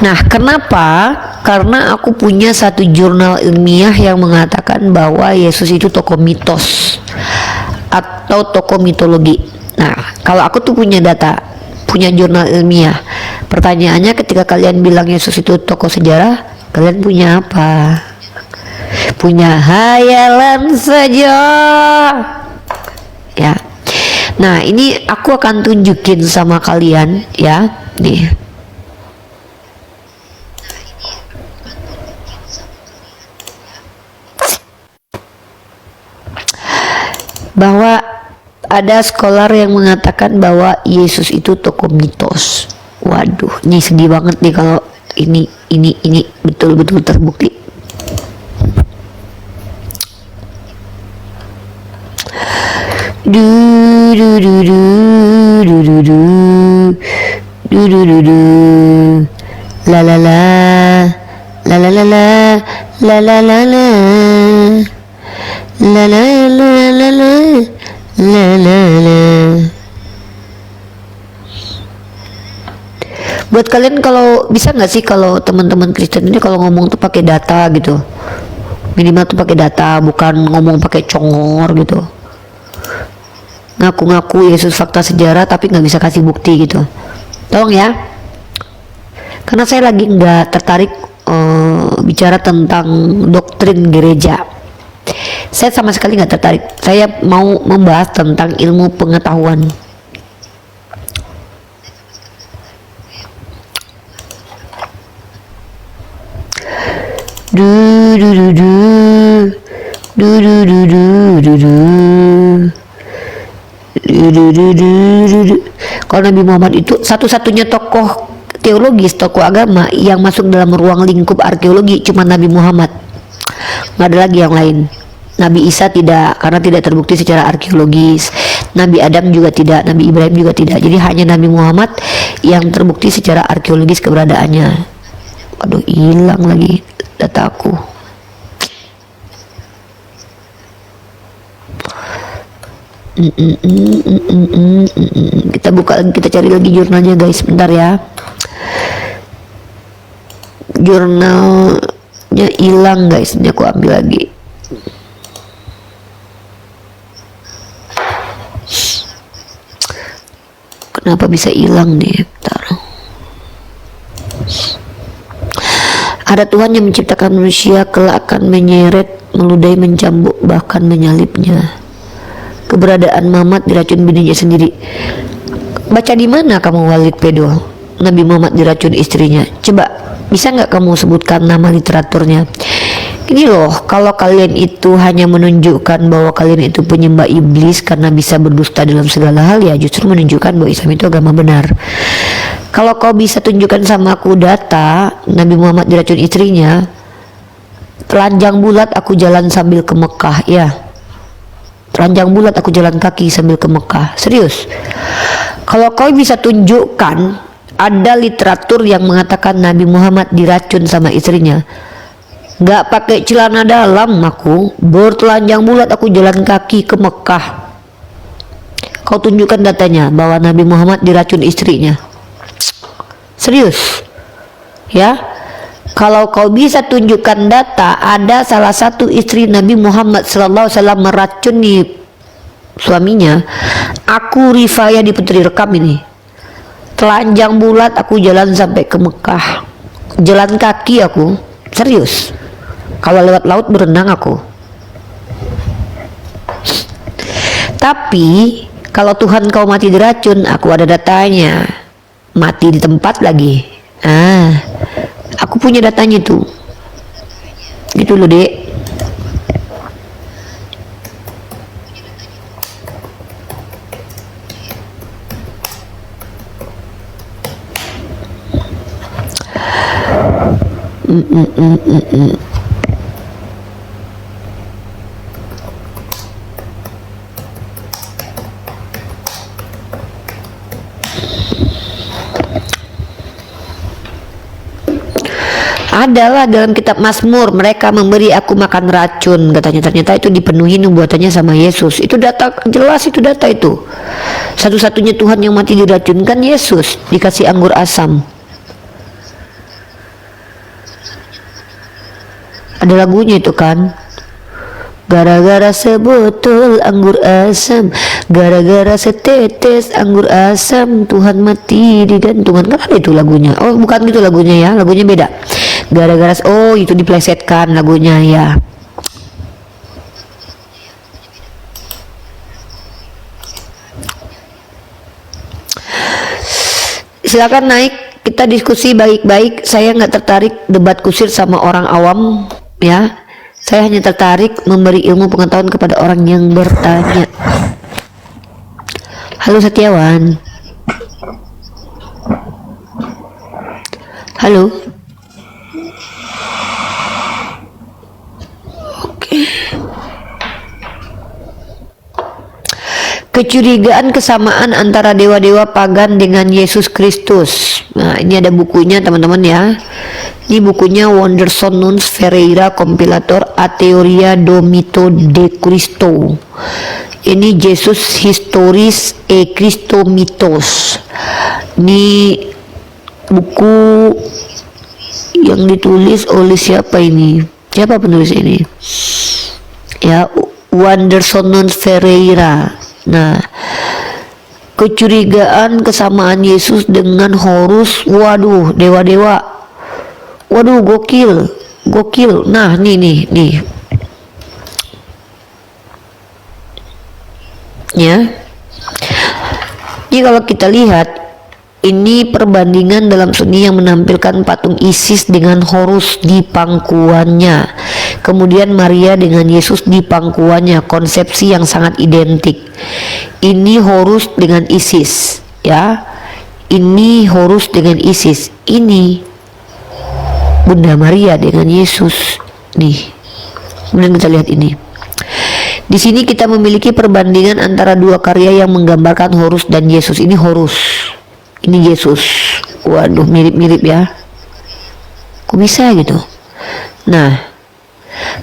nah kenapa? Karena aku punya satu jurnal ilmiah yang mengatakan bahwa Yesus itu tokoh mitos atau tokoh mitologi. Nah, kalau aku tuh punya data, punya jurnal ilmiah. Pertanyaannya, ketika kalian bilang Yesus itu tokoh sejarah, kalian punya apa? Punya hayalan saja. Ya. Nah, ini aku akan tunjukin sama kalian ya. Nih. Bahwa ada scholar yang mengatakan bahwa Yesus itu tokoh mitos. Waduh, ini sedih banget nih kalau ini betul-betul terbukti. La la la la. La la la la la la la la. Buat kalian, kalau bisa nggak sih kalau teman-teman Kristen ini kalau ngomong tuh pakai data gitu, minimal tuh pakai data, bukan ngomong pakai congor gitu, ngaku-ngaku Yesus fakta sejarah tapi nggak bisa kasih bukti gitu. Tolong ya, karena saya lagi nggak tertarik bicara tentang doktrin gereja. Saya sama sekali nggak tertarik. Saya mau membahas tentang ilmu pengetahuan. Du du du du du du du du du du du du du du. Kalau Nabi Muhammad itu satu-satunya tokoh teologis, tokoh agama yang masuk dalam ruang lingkup arkeologi cuma Nabi Muhammad, nggak ada lagi yang lain. Nabi Isa tidak, karena tidak terbukti secara arkeologis. Nabi Adam juga tidak, Nabi Ibrahim juga tidak. Jadi hanya Nabi Muhammad yang terbukti secara arkeologis keberadaannya. Aduh, hilang lagi dataku. Kita buka lagi, kita cari lagi jurnalnya guys, bentar ya. Jurnalnya hilang guys, ini aku ambil lagi. Kenapa bisa hilang nih? Bentar. Ada Tuhan yang menciptakan manusia, kelak akan menyeret, meludahi, mencambuk, bahkan menyalibnya. Keberadaan Muhammad diracun bininya sendiri. Baca di mana kamu Walid Pedo? Nabi Muhammad diracun istrinya. Coba, bisa nggak kamu sebutkan nama literaturnya? Ini loh, kalau kalian itu hanya menunjukkan bahwa kalian itu penyembah iblis karena bisa berdusta dalam segala hal, ya justru menunjukkan bahwa Islam itu agama benar. Kalau kau bisa tunjukkan sama aku data Nabi Muhammad diracun istrinya, telanjang bulat aku jalan sambil ke Mekah, ya. Telanjang bulat aku jalan kaki sambil ke Mekah. Serius. Kalau kau bisa tunjukkan ada literatur yang mengatakan Nabi Muhammad diracun sama istrinya, nggak pakai celana dalam aku, bertelanjang bulat aku jalan kaki ke Mekah, kau tunjukkan datanya bahwa Nabi Muhammad diracun istrinya. Serius ya. Kalau kau bisa tunjukkan data ada salah satu istri Nabi Muhammad SAW meracuni suaminya, aku Rifaya di Putri Rekam ini, telanjang bulat aku jalan sampai ke Mekah, jalan kaki aku. Serius. Kalau lewat laut berenang aku. Tapi kalau Tuhan kau mati diracun, aku ada datanya. Mati di tempat lagi. Aku punya datanya tuh. Gitu loh, Dek. Adalah dalam kitab Mazmur, mereka memberi aku makan racun katanya. Ternyata itu dipenuhi nubuatannya sama Yesus. Itu data jelas, itu data itu. Satu-satunya Tuhan yang mati diracunkan Yesus, dikasih anggur asam. Ada lagunya itu kan, gara-gara sebotol anggur asam, gara-gara setetes anggur asam, Tuhan mati digantungan. Kan ada itu lagunya. Oh bukan gitu lagunya ya, lagunya beda. Gara-gara, oh itu diplesetkan lagunya ya. Silakan naik, kita diskusi baik-baik. Saya nggak tertarik debat kusir sama orang awam ya. Saya hanya tertarik memberi ilmu pengetahuan kepada orang yang bertanya. Halo Setiawan. Halo. Oke. Kecurigaan kesamaan antara dewa-dewa pagan dengan Yesus Kristus. Nah, ini ada bukunya teman-teman ya. Ini bukunya Wanderson Nunes Ferreira, kompilator A Teoria do Mito de Cristo. Ini Jesus Historis e Cristo Mitos. Ini buku yang ditulis oleh siapa ini? Siapa penulis ini? Ya, Wanderson Nunes Ferreira. Nah, kecurigaan kesamaan Yesus dengan Horus, waduh, dewa-dewa, waduh, gokil. Nah, nih, ya. Ini kalau kita lihat, ini perbandingan dalam seni yang menampilkan patung Isis dengan Horus di pangkuannya, kemudian Maria dengan Yesus di pangkuannya, konsepsi yang sangat identik. Ini Horus dengan Isis, ya. Ini Horus dengan Isis, ini Bunda Maria dengan Yesus. Nih, kemudian kita lihat ini. Di sini kita memiliki perbandingan antara dua karya yang menggambarkan Horus dan Yesus. Ini Horus, ini Yesus. Waduh, mirip-mirip ya. Kok bisa gitu? Nah,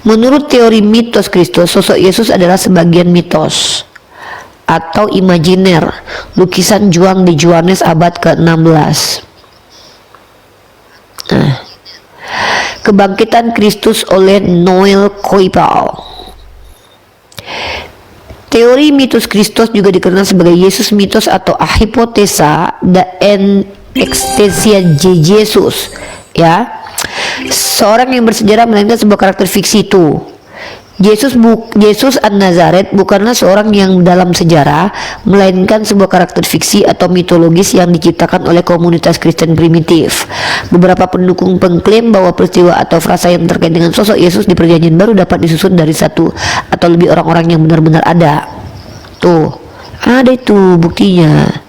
menurut teori mitos Kristus, sosok Yesus adalah sebagian mitos atau imajiner, lukisan juang di Johannes abad ke-16. Nah, kebangkitan Kristus oleh Noel Coipel. Teori mitos Kristus juga dikenal sebagai Yesus mitos atau hipotesa en existencia de Jesus, ya. Seorang yang bersejarah melainkan sebuah karakter fiksi itu. Yesus An-Nazaret bukanlah seorang yang dalam sejarah, melainkan sebuah karakter fiksi atau mitologis yang diciptakan oleh komunitas Kristen primitif. Beberapa pendukung mengklaim bahwa peristiwa atau frasa yang terkait dengan sosok Yesus di Perjanjian Baru dapat disusun dari satu atau lebih orang-orang yang benar-benar ada. Tuh, ada itu buktinya.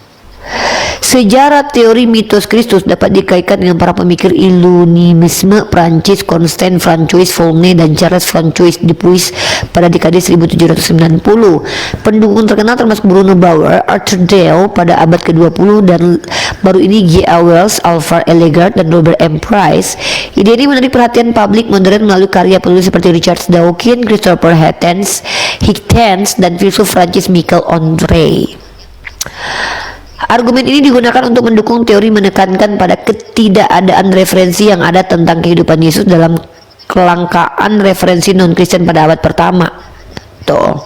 Sejarah teori mitos Kristus dapat dikaitkan dengan para pemikir Iluminisme Prancis, Constant François Volney dan Charles François Dupuis pada dekade 1790. Pendukung terkenal termasuk Bruno Bauer, Arthur Dale pada abad ke-20 dan baru ini G.A. Wells, Alvar Elegard dan Robert M. Price. Ide ini menarik perhatian publik modern melalui karya penulis seperti Richard Dawkins, Christopher Hitchens dan filsuf Francis Michel Onfray. Argumen ini digunakan untuk mendukung teori menekankan pada ketidakadaan referensi yang ada tentang kehidupan Yesus dalam kelangkaan referensi non-Kristen pada abad pertama. Tuh.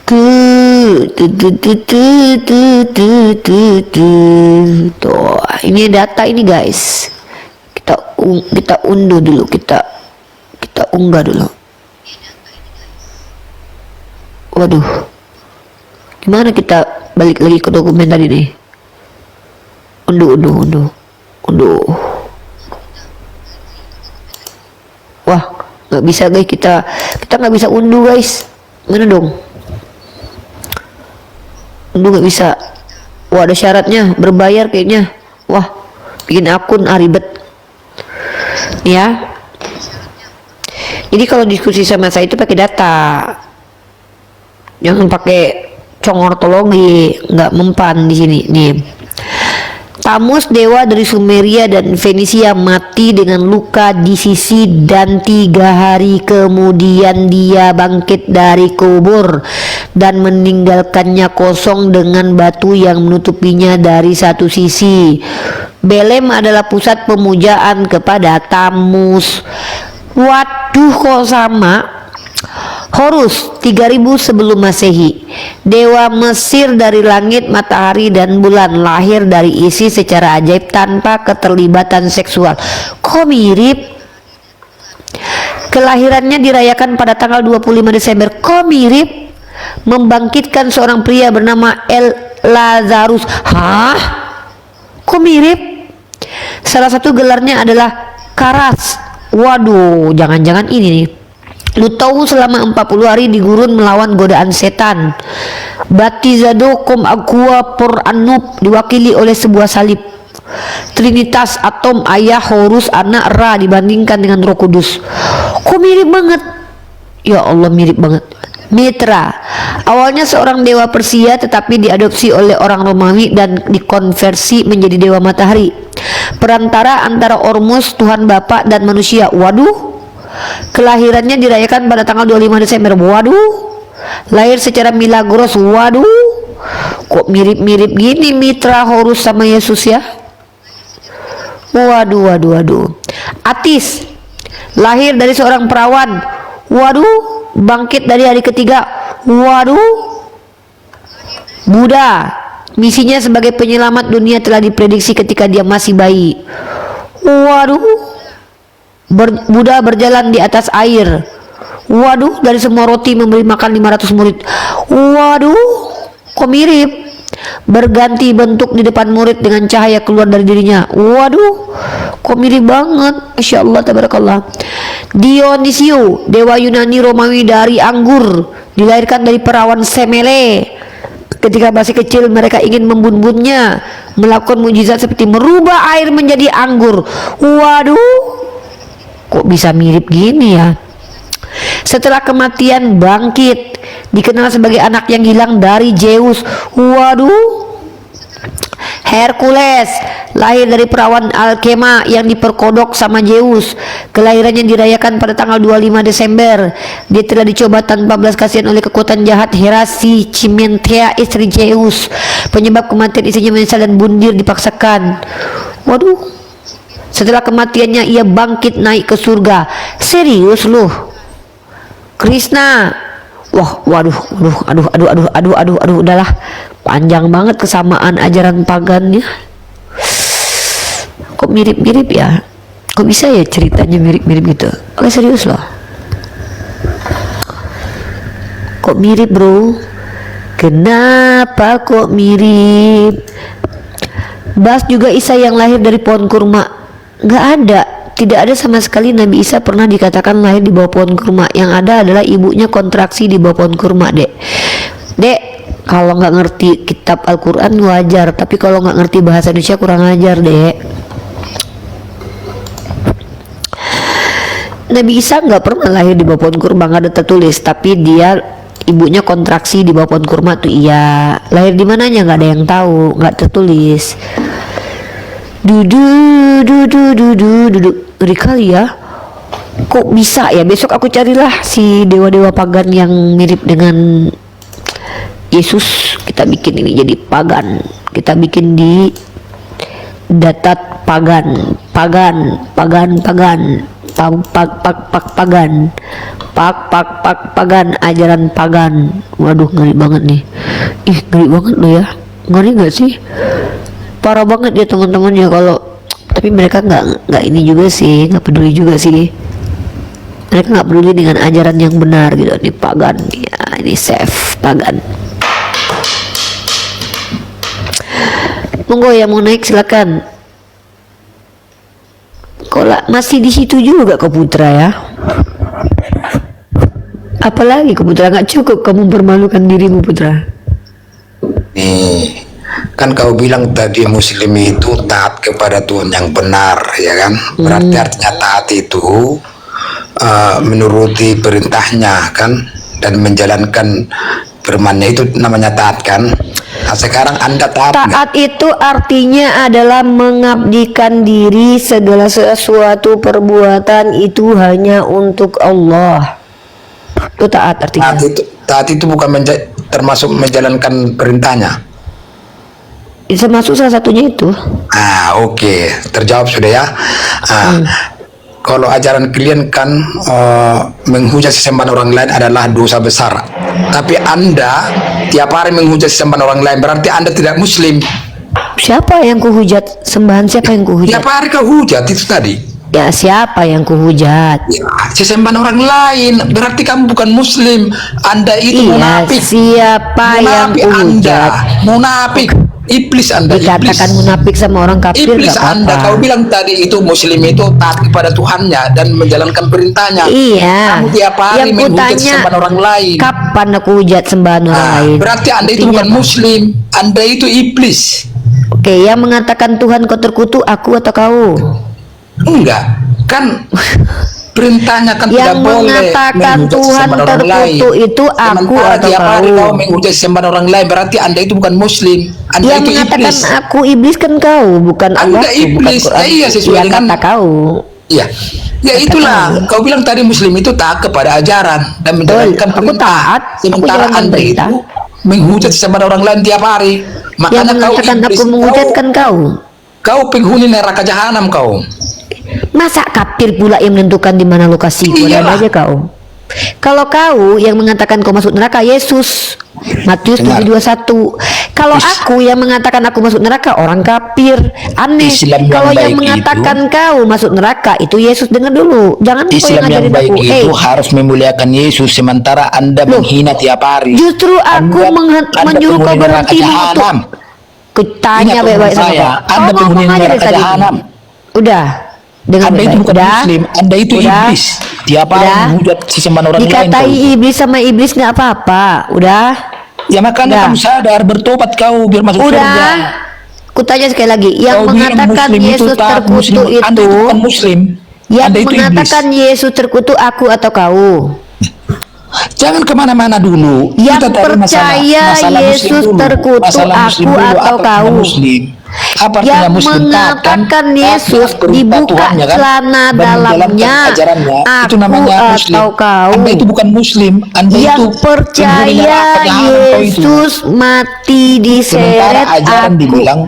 Tuh, ini data ini guys. Kita unduh dulu, kita unggah dulu. Waduh. Gimana kita balik lagi ke dokumen tadi nih? Unduh. Wah, nggak bisa guys, kita nggak bisa unduh guys. Mana dong? Unduh nggak bisa. Wah, ada syaratnya, berbayar kayaknya. Wah, bikin akun ribet. Ya. Jadi kalau diskusi sama saya itu pakai data, jangan pakai congortologi, nggak mempan di sini nih. Tamus, dewa dari Sumeria dan Fenisia, mati dengan luka di sisi dan 3 hari kemudian dia bangkit dari kubur dan meninggalkannya kosong dengan batu yang menutupinya dari satu sisi. Belem adalah pusat pemujaan kepada Tamus. Waduh, kok sama? Horus 3000 sebelum Masehi, dewa Mesir dari langit, matahari dan bulan, lahir dari Isis secara ajaib tanpa keterlibatan seksual. Kok mirip? Kelahirannya dirayakan pada tanggal 25 Desember. Kok mirip? Membangkitkan seorang pria bernama El Lazarus. Hah? Kok mirip? Salah satu gelarnya adalah Karas. Waduh, jangan-jangan ini nih. Lu tahu selama 40 hari di gurun melawan godaan setan. Batizado com aqua por Anub diwakili oleh sebuah salib. Trinitas, atom, ayah, Horus, anak, Ra dibandingkan dengan Roh Kudus. Kok mirip banget? Ya Allah, mirip banget. Mitra, awalnya seorang dewa Persia tetapi diadopsi oleh orang Romawi dan dikonversi menjadi dewa matahari. Perantara antara Ormus, Tuhan Bapa dan manusia. Waduh. Kelahirannya dirayakan pada tanggal 25 Desember. Waduh. Lahir secara milagros. Waduh. Kok mirip-mirip gini Mitra, Horus sama Yesus ya? Waduh, waduh, waduh. Atis, lahir dari seorang perawan. Waduh. Bangkit dari hari ketiga. Waduh. Buddha, misinya sebagai penyelamat dunia telah diprediksi ketika dia masih bayi. Waduh. Buddha berjalan di atas air. Waduh. Dari semua roti memberi makan 500 murid. Waduh. Kok mirip? Berganti bentuk di depan murid dengan cahaya keluar dari dirinya. Waduh. Kok mirip banget. Masya Allah, tabarakallah. Dionisio, dewa Yunani Romawi dari anggur, dilahirkan dari perawan Semele. Ketika masih kecil mereka ingin membun-bunnya, melakukan mujizat seperti merubah air menjadi anggur. Waduh, kok bisa mirip gini ya? Setelah kematian bangkit, dikenal sebagai anak yang hilang dari Zeus. Waduh. Hercules, lahir dari perawan Alkema yang diperkodok sama Zeus. Kelahirannya dirayakan pada tanggal 25 Desember. Dia telah dicoba tanpa belas kasihan oleh kekuatan jahat Hera si Chimentea, istri Zeus. Penyebab kematian istrinya menyesal dan bundir dipaksakan. Waduh. Setelah kematiannya ia bangkit naik ke surga. Serius loh. Krishna. Wah, waduh, aduh, udahlah. Panjang banget kesamaan ajaran pagannya. Kok mirip-mirip ya? Kok bisa ya ceritanya mirip-mirip gitu? Oke, serius loh. Kok mirip, bro? Kenapa kok mirip? Bahas juga Isa yang lahir dari pohon kurma. Gak ada. Tidak ada sama sekali Nabi Isa pernah dikatakan lahir di bawah pohon kurma. Yang ada adalah ibunya kontraksi di bawah pohon kurma, Dek. Dek, kalau nggak ngerti kitab Al-Quran wajar, tapi kalau nggak ngerti bahasa Indonesia kurang ajar, Dek. Nabi Isa nggak pernah lahir di bawah pohon kurma, nggak ada tertulis. Tapi dia ibunya kontraksi di bawah pohon kurma tuh iya. Lahir di mananya nggak ada yang tahu, nggak tertulis. Ngeri kali ya. Kok bisa ya? Besok aku carilah si dewa-dewa pagan yang mirip dengan Yesus. Kita bikin ini jadi pagan. Kita bikin di datat pagan, pagan, ajaran pagan. Waduh, ngeri banget nih. Ih, ngeri banget loh ya. Ngeri nggak sih? Parah banget ya teman-teman ya. Kalau tapi mereka nggak ini juga sih, nggak peduli juga sih. Mereka nggak peduli dengan ajaran yang benar gitu. Ini pagan ya, ini safe pagan. Monggo yang mau naik silakan. Kok masih di situ juga kok Putra ya? Apalagi kok Putra, nggak cukup kamu permalukan dirimu Putra? Nih, kan kau bilang tadi Muslim itu taat kepada Tuhan yang benar, ya kan? Berarti artinya taat itu menuruti perintahnya kan, dan menjalankan firman-Nya, itu namanya taat kan? Nah, sekarang Anda taat Taat itu artinya adalah mengabdikan diri, segala sesuatu perbuatan itu hanya untuk Allah. Itu taat artinya. Taat itu bukan termasuk menjalankan perintahnya. Termasuk salah satunya itu. Oke. Terjawab sudah ya. Kalau ajaran kalian kan menghujat sesembahan orang lain adalah dosa besar. Tapi Anda tiap hari menghujat sesembahan orang lain, berarti Anda tidak Muslim. Siapa yang kuhujat? Sembahan siapa yang kuhujat? Tiap hari kau hujat itu tadi. Ya, siapa yang kuhujat? Ya, sesembahan orang lain, berarti kamu bukan Muslim. Anda itu munafik. Siapa yang kuhujat? Munafik. Iblis Anda. Dikatakan iblis. munafik sama orang kafir. Iblis Anda. Kau bilang tadi itu Muslim itu taat kepada Tuhannya dan menjalankan perintahnya. Iya. Kamu tiap hari yang menghujat kutanya, sembahan orang lain. kapan aku hujat sembahan orang lain? Berarti Anda itu bukan Muslim. Anda itu iblis. Oke, yang mengatakan Tuhan kau terkutuk, aku atau kau? Enggak, kan Perintahnya kan Yang tidak boleh mengatakan menghujat Tuhan sesama orang lain. terkutuk itu aku Sementara atau tiap hari kau? kau menghujat sesama orang lain, berarti Anda itu bukan Muslim. Anda Yang itu mengatakan iblis. aku iblis kan kau, bukan Anda Allah, bukan iblis. Quran. Ya, iya, sesuai Ya, dengan kata kau. Iya. Ya itulah, kau bilang tadi Muslim itu taat kepada ajaran dan menjalankan Aku perintah. taat, aku Sementara jalankan Anda perintah. itu menghujat sesama orang lain tiap hari. Yang Makanya kau mengatakan iblis. aku menghujatkan kau. Kau penghuni neraka jahanam kau. Masa kafir pula yang menentukan di mana lokasiku? Ada Iyalah. aja kau. Kalau kau yang mengatakan kau masuk neraka, Yesus. Matius Dengar. 7:21. Kalau aku yang mengatakan aku masuk neraka, orang kafir. Aneh. Islam yang Kalau yang baik mengatakan kau masuk neraka, itu Yesus. Dengar dulu. Jangan kau Islam yang ngajarin baik aku. itu harus memuliakan Yesus, sementara Anda menghina tiap hari. Justru aku Anda menyuruh kau penghuni neraka berhenti jahanam. mengutuk. Kutanya Ingat baik-baik sama saya, kau. Anda Kau penghuni ngomong aja dari neraka tadi. jahanam. Udah. Dengar Anda itu baik-baik. bukan Udah. Muslim, Anda itu Udah. iblis. Tiap hari Udah. menghujat sesama orang lain. Dikatai kau. iblis sama iblis nggak apa-apa. Udah. Ya makanya Udah. kamu sadar, bertobat kau biar masuk surga. Udah. Kutanya sekali lagi, yang Kau bilang mengatakan Muslim itu Yesus taat, terkutuk Muslim. Anda itu bukan Muslim. yang Anda itu mengatakan iblis. Yesus terkutuk aku atau kau? Jangan kemana-mana dulu. Yang Kita dari percaya masalah Muslim Yesus dulu. terkutuk Masalah Muslim aku dulu. atau Apa artinya kau? Muslim? Apa artinya Yang Muslim? Taat, kan? mengatakan Taat Yesus dengan perintah dibuka Tuhannya, kan? celana Dan menjalankan dalamnya, ajarannya. Itu aku namanya Muslim. atau kau? Anda itu bukan Muslim. Anda Yang itu percaya penghuni neraka jahanam, kau itu. Yesus mati Sementara diseret ajaran aku. dibilang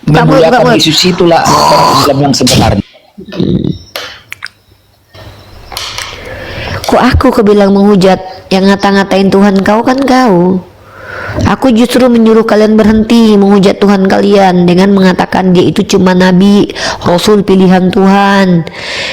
Kamu- memuliakan kamu- Yesus, itulah orang Islam yang sebenarnya. Kok aku kebilang menghujat? Yang ngata-ngatain Tuhan kau kan kau. Aku justru menyuruh kalian berhenti menghujat Tuhan kalian dengan mengatakan dia itu cuma nabi, rasul pilihan Tuhan.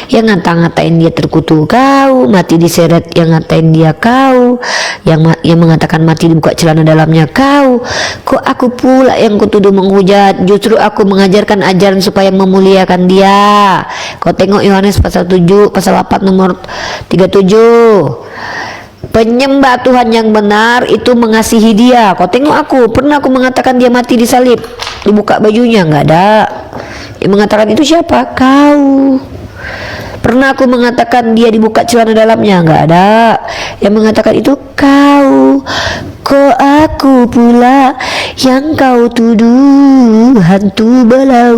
Yang ngata-ngatain dia terkutuk kau, mati diseret yang ngatain dia kau, yang mengatakan mati dibuka celana dalamnya kau. Kok aku pula yang kutuduh menghujat? Justru aku mengajarkan ajaran supaya memuliakan dia. Kau tengok Yohanes pasal 7 pasal 8 nomor 37. Penyembah Tuhan yang benar itu mengasihi dia. Kau tengok aku, pernah aku mengatakan dia mati disalib, dibuka bajunya? Nggak ada. Yang mengatakan itu siapa? Kau. Pernah aku mengatakan dia dibuka celana dalamnya? Nggak ada. Yang mengatakan itu kau. Kok aku pula yang kau tuduh hantu belau?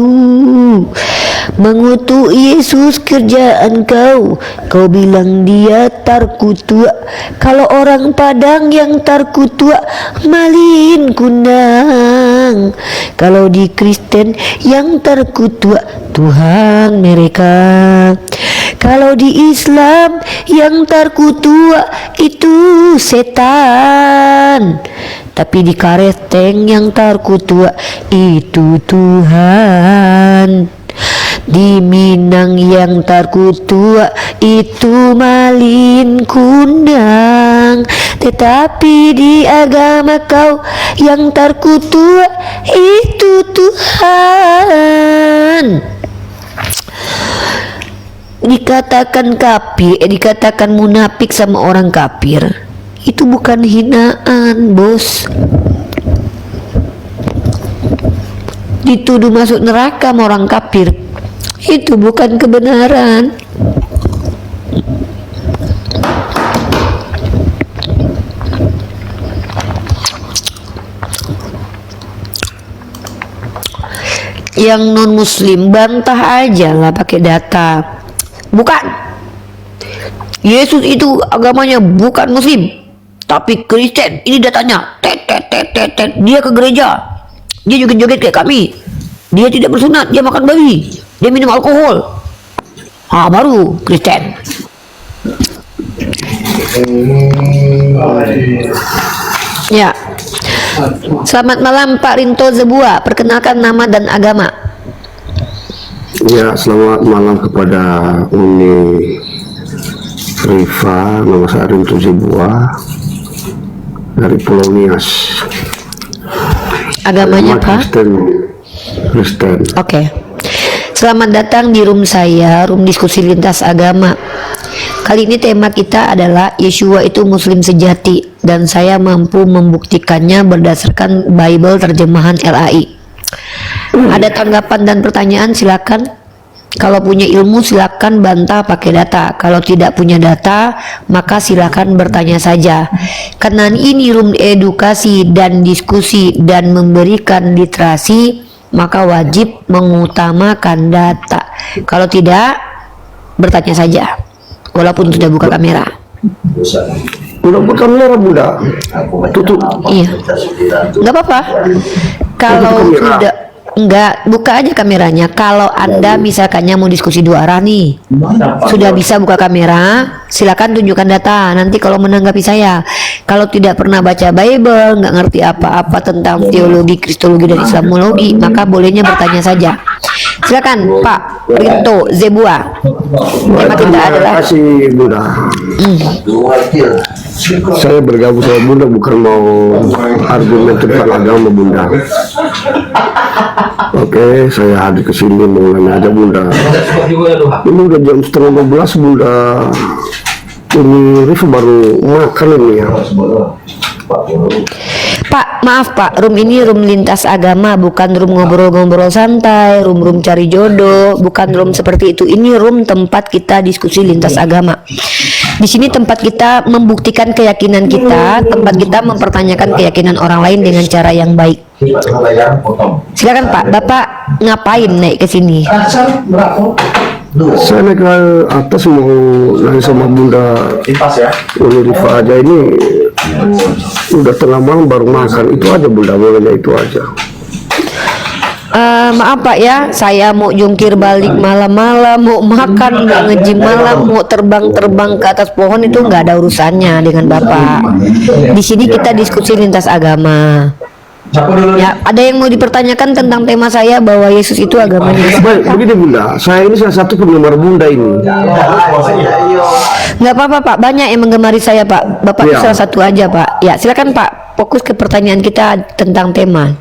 Mengutuk Yesus kerjaan kau. Kau bilang dia terkutuk. Kalau orang Padang yang terkutuk malin kunang. Kalau di Kristen yang terkutuk Tuhan mereka. Kalau di Islam yang terkutuk itu setan. Tapi di Kareteng yang terkutuk itu Tuhan. Di Minang yang terkutuk itu malin kundang. Tetapi di agama kau yang terkutuk itu Tuhan. Dikatakan kafir, dikatakan munafik sama orang kafir, itu bukan hinaan, bos. Dituduh masuk neraka sama orang kafir, itu bukan kebenaran. Yang non muslim bantah aja lah pakai data. Bukan, Yesus itu agamanya bukan muslim tapi Kristen. Ini datanya. Dia ke gereja, dia joget-joget kayak kami, dia tidak bersunat, dia makan babi, dia minum alkohol. Baru Kristen. Ya. Selamat malam Pak Rinto Zebua, perkenalkan nama dan agama. Ya, selamat malam kepada Uni Rifa. Nama saya Rinto Zebua dari Pulau Nias. Agamanya Agama Pak? Kristen. Oke. Selamat datang di room saya, room diskusi lintas agama. Kali ini tema kita adalah Yeshua itu muslim sejati, dan saya mampu membuktikannya berdasarkan Bible terjemahan LAI. Ada tanggapan dan pertanyaan, silakan. Kalau punya ilmu silakan bantah pakai data. Kalau tidak punya data maka silakan bertanya saja. Karena ini room edukasi dan diskusi dan memberikan literasi, maka wajib mengutamakan data. Kalau tidak, bertanya saja walaupun sudah buka kamera. Udah buka kamera, Bunda. Tutup. Iya, nggak apa-apa. Kalau sudah enggak, buka aja kameranya. Kalau Anda misalkannya mau diskusi dua arah nih, sudah bisa buka kamera, silakan tunjukkan data. Nanti kalau menanggapi saya, kalau tidak pernah baca Bible, nggak ngerti apa-apa tentang teologi, kristologi dan Islamologi, maka bolehnya bertanya saja. Silakan Pak Rinto Zebua. Tema kita Terima adalah kasih, Bunda. Saya bergabung sama Bunda bukan mau argumen tentang agama, Bunda. Oke, saya hadir ke sini mau nanya aja, Bunda. Ini udah jam setengah 12, Bunda. Ini Rif baru makan ini ya. Pak, maaf Pak, room ini room lintas agama, bukan room ngobrol-ngobrol santai, room cari jodoh, bukan room seperti itu. Ini room tempat kita diskusi lintas agama. Di sini tempat kita membuktikan keyakinan kita, tempat kita mempertanyakan keyakinan orang lain dengan cara yang baik. Silakan Pak, Bapak ngapain naik ke sini? Saya naik ke atas mau nanya sama Bunda. Uli Rifa aja ini udah tengah malam baru makan, itu aja Bunda, bolehnya itu aja. Maaf Pak ya, saya mau jungkir balik malam-malam, mau makan, mau nge-gym malam, mau terbang-terbang ke atas pohon, itu nggak ada urusannya dengan Bapak. Di sini kita diskusi lintas agama. Ya, ada yang mau dipertanyakan tentang tema saya bahwa Yesus itu agamanya? Baik, begini Bunda, saya ini salah satu penggemar Bunda ini. Nggak apa-apa Pak, banyak yang menggemari saya Pak. Bapak itu salah satu aja Pak. Ya, silakan Pak, fokus ke pertanyaan kita tentang tema.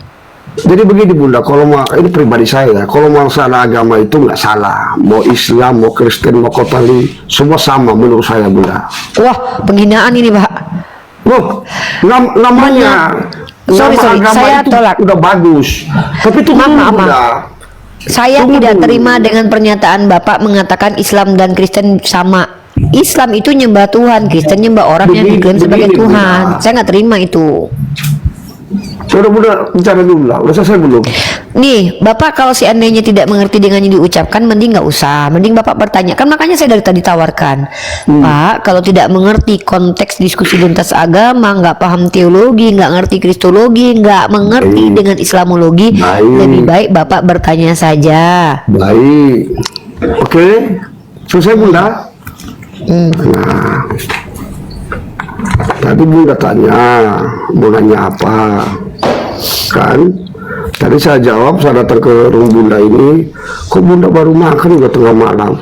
Jadi begini Bunda, kalau mau ini pribadi saya, kalau masalah agama itu nggak salah. Mau Islam, mau Kristen, mau Katolik, semua sama menurut saya Bunda. Wah, penghinaan ini Pak. Loh, namanya Sorry, agama saya itu tolak. udah bagus. Tapi itu Maaf. Bunda. Saya Tunggu tidak dulu. terima dengan pernyataan Bapak mengatakan Islam dan Kristen sama. Islam itu nyembah Tuhan, Kristen nyembah orang yang diklaim sebagai begini, Tuhan. Bunda. Saya nggak terima itu. Udah Bunda, bicara dulu lah. Udah selesai belum? Nih, Bapak kalau seandainya tidak mengerti dengan yang diucapkan, mending nggak usah. Mending Bapak bertanya. Kan makanya saya dari tadi tawarkan. Pak, kalau tidak mengerti konteks diskusi lintas agama, nggak paham teologi, nggak ngerti kristologi, nggak mengerti dengan Islamologi, lebih baik Bapak bertanya saja. Baik. Oke. Selesai Bunda? Nah, tadi Bunda tanya, mau nanya apa? Kan? Tadi saya jawab, saya datang ke rumah Bunda ini, kok Bunda baru makan udah tengah malam?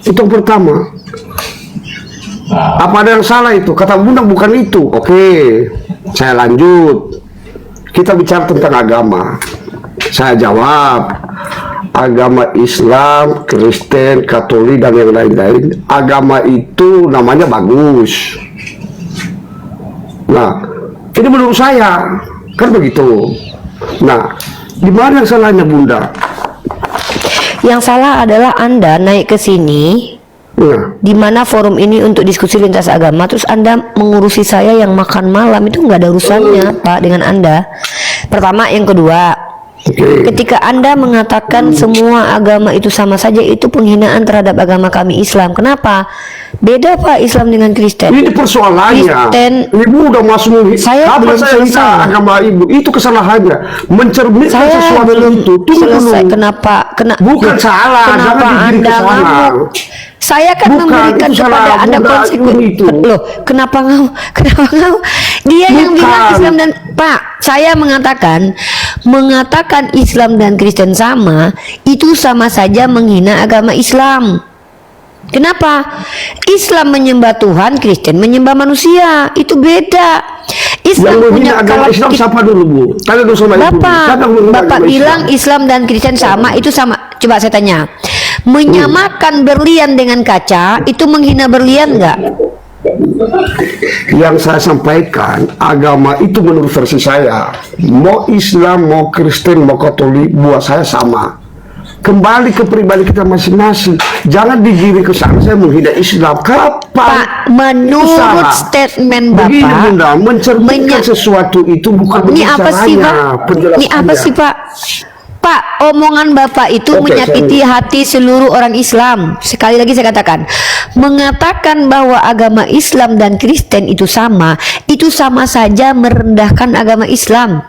Itu yang pertama. Apa ada yang salah itu? Kata Bunda bukan itu. Oke, saya lanjut. Kita bicara tentang agama. Saya jawab, agama Islam, Kristen, Katolik dan yang lain-lain, agama itu namanya bagus. Nah, ini menurut saya kan begitu. Nah, di mana yang salahnya Bunda? Yang salah adalah Anda naik ke sini, Nah, di mana forum ini untuk diskusi lintas agama, terus Anda mengurusi saya yang makan malam, itu nggak ada urusannya Pak dengan Anda. Pertama, yang kedua, ketika Anda mengatakan semua agama itu sama saja, itu penghinaan terhadap agama kami Islam. Kenapa? Beda Pak Islam dengan Kristen. ini persoalannya. Kristen, Ibu udah masuk. Saya Apa belum saya minta selesai. agama ibu? Itu kesalahannya. Mencerminkan saya sesuatu belum itu. Tunggu selesai. dulu. Kenapa? Bukan salah, Kenapa jangan digiring ke Anda sana. ngamuk? Saya kan Bukan, memberikan itu kepada salah Anda Bunda, konsekuensi. itu. Loh, kenapa ngamuk? Kenapa ngamuk? Dia yang Bukan. bilang Islam dan Pak, saya mengatakan Islam dan Kristen sama, itu sama saja menghina agama Islam. Kenapa? Islam menyembah Tuhan, Kristen menyembah manusia. Itu beda. Islam Yang punya menghina agama Islam siapa dulu Bu? Tanya dulu sama Ibu. Siapa yang menghina Bapak agama bilang Islam dan Kristen sama, itu sama. Coba saya tanya, menyamakan berlian dengan kaca itu menghina berlian nggak? Yang saya sampaikan, agama itu menurut versi saya, mau Islam, mau Kristen, mau Katolik, buat saya sama. kembali ke pribadi kita masing-masing. Jangan digiring ke sana saya menghina Islam. Kapan? Pak, menurut Salah. statement Begini Bapak, Bunda, mencerminkan sesuatu itu bukan ini apa sih Pak? penjelasannya. Ini apa sih Pak? Pak, omongan Bapak itu Oke, menyakiti hati seluruh orang Islam. Sekali lagi saya katakan, mengatakan bahwa agama Islam dan Kristen itu sama saja merendahkan agama Islam.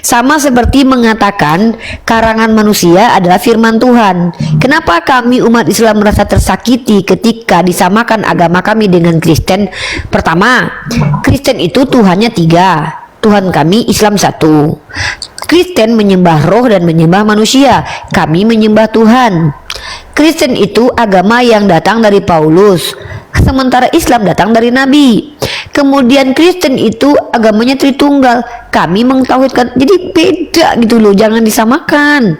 Sama seperti mengatakan karangan manusia adalah firman Tuhan. Kenapa kami umat Islam merasa tersakiti ketika disamakan agama kami dengan Kristen? Pertama, Kristen itu Tuhannya 3, Tuhan kami Islam 1. Kristen menyembah roh dan menyembah manusia, kami menyembah Tuhan. Kristen itu agama yang datang dari Paulus, sementara Islam datang dari Nabi. Kemudian Kristen itu agamanya Tritunggal, kami mengtauhidkan. Jadi beda gitu loh, jangan disamakan.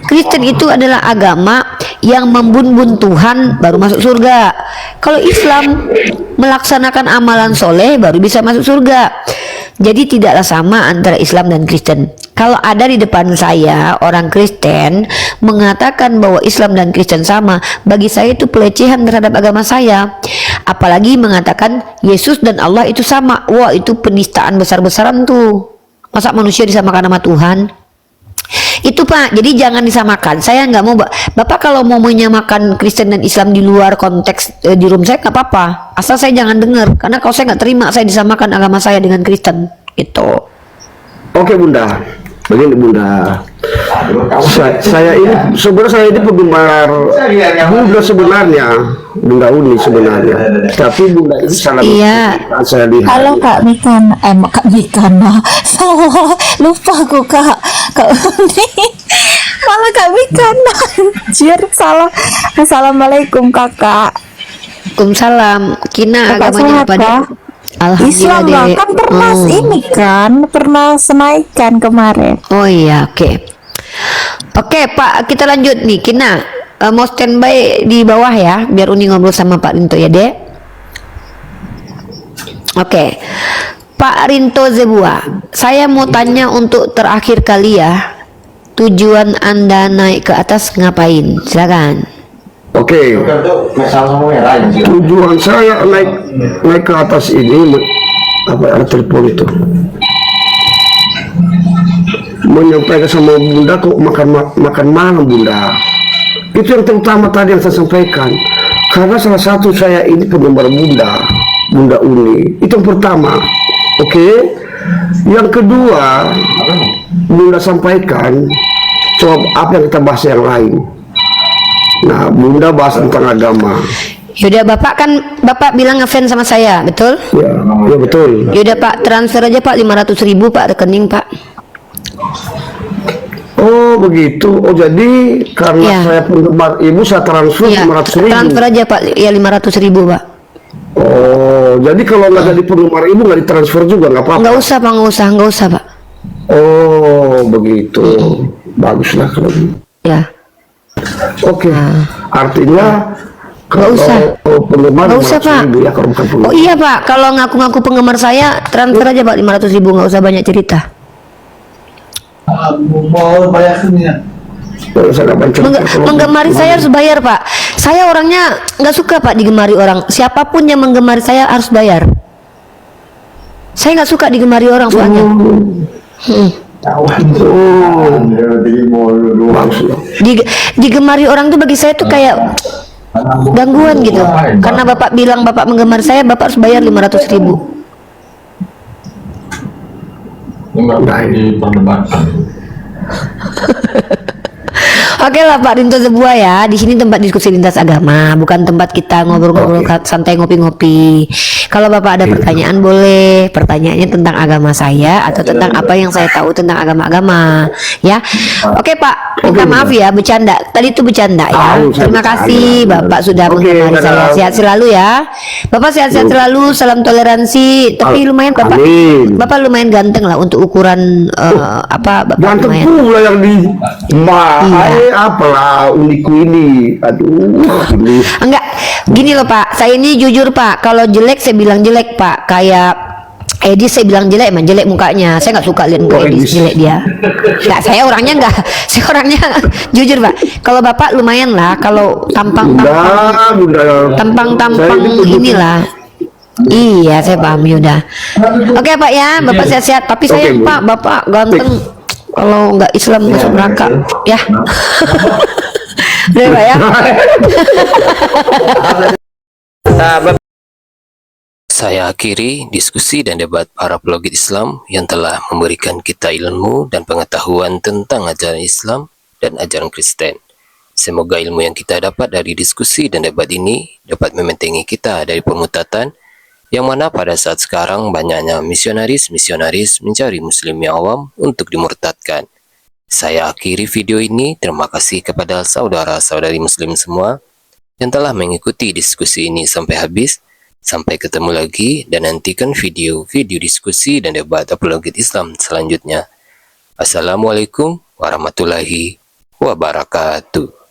Kristen itu adalah agama yang membun-bun Tuhan baru masuk surga. Kalau Islam melaksanakan amalan soleh baru bisa masuk surga. Jadi tidaklah sama antara Islam dan Kristen. Kalau ada di depan saya orang Kristen mengatakan bahwa Islam dan Kristen sama, bagi saya itu pelecehan terhadap agama saya. Apalagi mengatakan Yesus dan Allah itu sama. Wah, itu penistaan besar-besaran tuh. Masa manusia disamakan sama Tuhan? Itu Pak, jadi jangan disamakan. Saya nggak mau, Bapak kalau mau menyamakan Kristen dan Islam di luar konteks di room saya nggak apa-apa, asal saya jangan dengar, karena kalau saya nggak terima saya disamakan agama saya dengan Kristen itu. Oke Bunda, begini Bunda, saya ini sebenarnya penggemar Bunda sebenarnya, Bunda Uni sebenarnya, tapi Bunda itu salah. Iya. Saya lihat. Halo Kak Mikana, Kak Mikana, salah, lupa aku Kak Uni, malah Kak Mikana, anjir, salah. Assalamualaikum kakak. Waalaikumsalam. Kina Kakak agamanya sehat apa deh? Kak? Islam lah, Dek. kan pernah ini kan, pernah senaikan kemarin. Oh iya, oke. Oke Pak, kita lanjut nih. Kina mau standby di bawah ya, biar Uni ngobrol sama Pak Rinto ya Dek. Oke, Pak Rinto Zebua, saya mau tanya untuk terakhir kali ya, tujuan Anda naik ke atas ngapain? Silakan. Oke. Tujuan saya naik ke atas ini apa ada telepon itu? Menyampaikan sama Bunda kok makan malam Bunda. Itu yang terutama tadi yang saya sampaikan. Karena salah satu saya ini penggemar Bunda Uni. Itu yang pertama. Oke. Yang kedua, Bunda sampaikan coba apa yang kita bahas yang lain. Nah, Bunda bahas tentang agama. Yaudah Bapak bilang ngefans sama saya, betul? Ya betul. Yaudah Pak, transfer aja Pak 500.000 Pak, rekening Pak. Oh begitu. Oh jadi karena Ya. saya penggemar Ibu saya transfer Iya, 500.000. transfer aja Pak, ya 500.000 Pak. Oh jadi kalau nggak jadi penggemar Ibu nggak ditransfer juga nggak apa-apa? Nggak usah Pak, nggak usah Pak. Oh begitu. Baguslah kalau gitu. Ya. Oke. Artinya Nggak usah. penggemar Nggak usah Pak. 500.000 ya kalau bukan penggemar. Oh iya Pak, kalau ngaku-ngaku penggemar saya transfer aja Pak 500.000, nggak usah banyak cerita. Kalau saya nggak baca, kalau- Menggemari saya harus bayar Pak. Saya orangnya nggak suka Pak digemari orang. Siapapun yang menggemari saya harus bayar. Saya nggak suka digemari orang soalnya. Digemari orang tuh bagi saya tuh kayak gangguan gitu. Karena Bapak bilang Bapak menggemari saya, Bapak harus bayar 500.000. Oke lah Pak Rinto Zebua ya. Di sini tempat diskusi lintas agama, bukan tempat kita ngobrol-ngobrol santai ngopi-ngopi. Kalau Bapak ada pertanyaan boleh. Pertanyaannya tentang agama saya atau tentang apa yang saya tahu tentang agama-agama, ya. Oke Pak, minta maaf ya bercanda. Tadi itu bercanda ya. Terima kasih Bapak sudah menggemari saya. Sehat selalu ya. Bapak sehat-sehat selalu. Salam toleransi. Tapi lumayan Bapak lumayan ganteng lah untuk ukuran apa Bapak ganteng lumayan. pula yang di apalah uniku ini. Aduh ini. Enggak, gini loh Pak, saya ini jujur Pak. Kalau jelek saya bilang jelek Pak. Kayak Edis saya bilang jelek, emang jelek mukanya. Saya nggak suka lihat muka Edis jelek dia. Nggak, saya orangnya nggak, saya orangnya jujur Pak. Kalau Bapak lumayan lah, kalau tampang inilah. Iya, saya paham Yuda. Oke Pak ya, Bapak sehat-sehat. Tapi sayang Pak, Bapak ganteng. Kalau nggak Islam masuk neraka, ya. Udah Pak ya. Saya akhiri diskusi dan debat para pelogit Islam yang telah memberikan kita ilmu dan pengetahuan tentang ajaran Islam dan ajaran Kristen. Semoga ilmu yang kita dapat dari diskusi dan debat ini dapat membentengi kita dari permutatan, yang mana pada saat sekarang banyaknya misionaris-misionaris mencari muslim yang awam untuk dimurtadkan. Saya akhiri video ini. Terima kasih kepada saudara-saudari muslim semua yang telah mengikuti diskusi ini sampai habis. Sampai ketemu lagi dan nantikan video-video diskusi dan debat apologet Islam selanjutnya. Assalamualaikum warahmatullahi wabarakatuh.